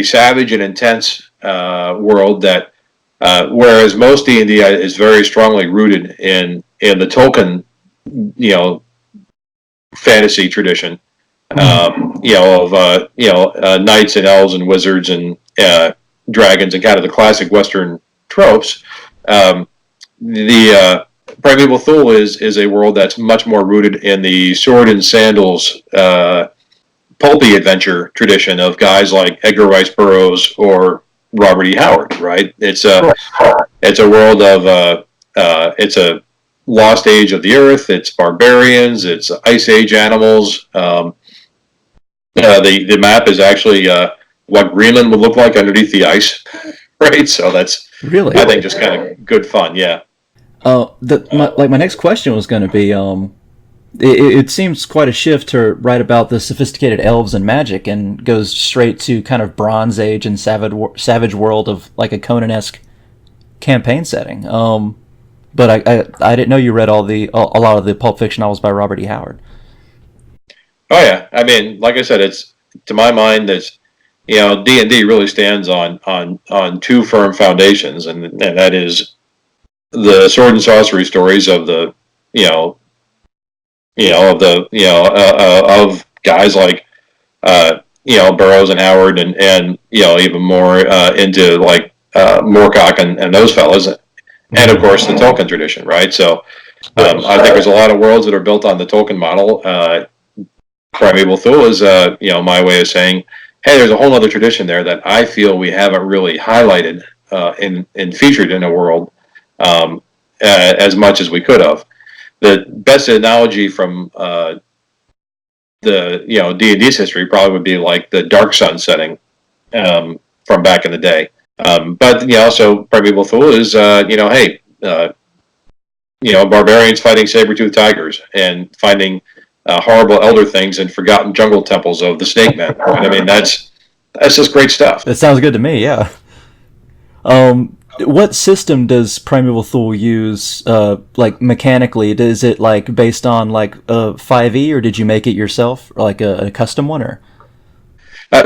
savage and intense world that, whereas most D&D is very strongly rooted in the Tolkien, fantasy tradition, of knights and elves and wizards and dragons and kind of the classic Western tropes. The Primeval Thule is a world that's much more rooted in the sword and sandals pulpy adventure tradition of guys like Edgar Rice Burroughs or Robert E. Howard. Right? It's a world of it's a lost age of the earth. It's barbarians. It's ice age animals. The map is actually what Greenland would look like underneath the ice. Right? So that's really, I think, just kind of good fun. Yeah. My next question was going to be, it seems quite a shift to write about the sophisticated elves and magic, and goes straight to kind of Bronze Age and savage world of like a Conan-esque campaign setting. But I didn't know you read a lot of the Pulp Fiction novels by Robert E. Howard. Oh yeah, I mean, like I said, it's, to my mind, that's, D&D really stands on two firm foundations, and that is the sword and sorcery stories of of guys like Burroughs and Howard, and even more into like Moorcock and those fellas, and of course the Tolkien tradition, right? So I think there's a lot of worlds that are built on the Tolkien model. Primeval Thule is my way of saying, hey, there's a whole other tradition there that I feel we haven't really highlighted and featured in a world as much as we could have. The best analogy from the D&D's history probably would be like the Dark Sun setting from back in the day. But so Primeval Thule is barbarians fighting saber-toothed tigers and finding horrible elder things in forgotten jungle temples of the Snake Men. Right? I mean, that's just great stuff. That sounds good to me. Yeah. what system does Primeval Thule use, like mechanically? Is it like based on like 5e, or did you make it yourself, or like a custom one? Or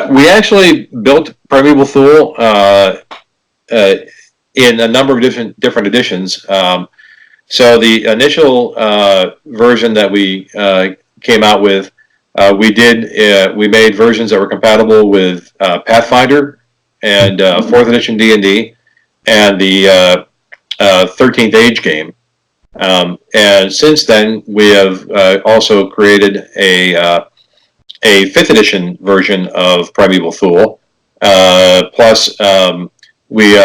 We actually built Primeval Thule in a number of different editions. So the initial version that we came out with, we made versions that were compatible with Pathfinder and 4th edition D&D and the 13th Age game. And since then, we have also created a 5th edition version of Primeval Thule. Plus, we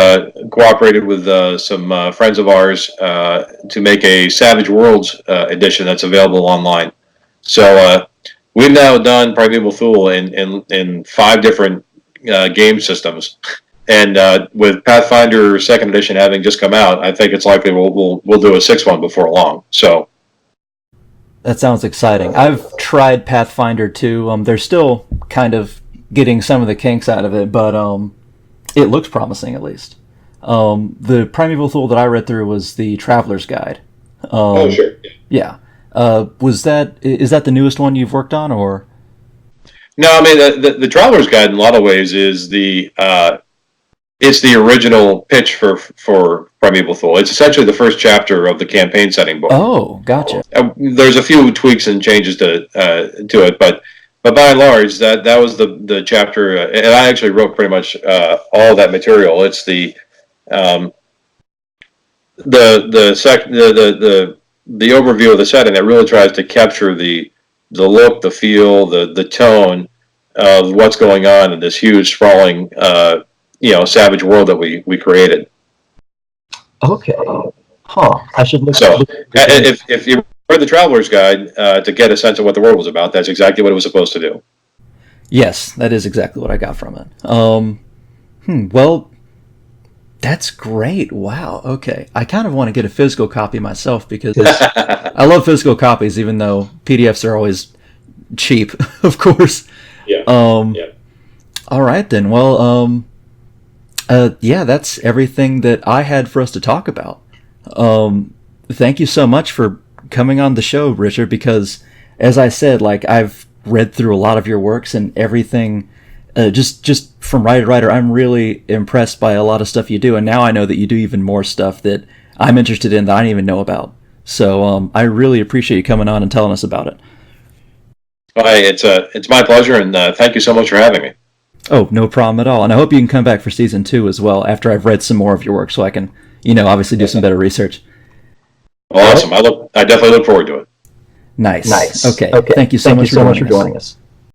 cooperated with some friends of ours to make a Savage Worlds edition that's available online. So we've now done Primeval Thule in 5 different game systems. And with Pathfinder 2nd edition having just come out, I think it's likely we'll do a 6th one before long. So that sounds exciting. I've tried Pathfinder 2. They're still kind of getting some of the kinks out of it, but it looks promising at least. The Primeval Thule that I read through was the Traveler's Guide. oh, sure. Yeah. Is that the newest one you've worked on, or? No, I mean the Traveler's Guide in a lot of ways is it's the original pitch for Primeval Thule. It's essentially the first chapter of the campaign setting book. Oh, gotcha. There's a few tweaks and changes to it, but by and large, that was the chapter, and I actually wrote pretty much all that material. It's the overview of the setting that really tries to capture the look, the feel, the tone of what's going on in this huge, sprawling, savage world that we created. Okay. Huh. I should look. So, if you read the Traveler's Guide to get a sense of what the world was about, that's exactly what it was supposed to do. Yes, that is exactly what I got from it. Well, that's great. Wow. Okay. I kind of want to get a physical copy myself because I love physical copies, even though PDFs are always cheap, of course. Yeah. All right then. Well, yeah, that's everything that I had for us to talk about. Thank you so much for coming on the show, Richard, because as I said, like, I've read through a lot of your works and everything, just from writer to writer, I'm really impressed by a lot of stuff you do. And now I know that you do even more stuff that I'm interested in that I didn't even know about. So, I really appreciate you coming on and telling us about it. It's my pleasure, and thank you so much for having me. Oh, no problem at all. And I hope you can come back for season 2 as well after I've read some more of your work so I can, obviously do some better research. Awesome. I definitely look forward to it. Nice. Nice. Okay. Okay. Thank you so much for joining us.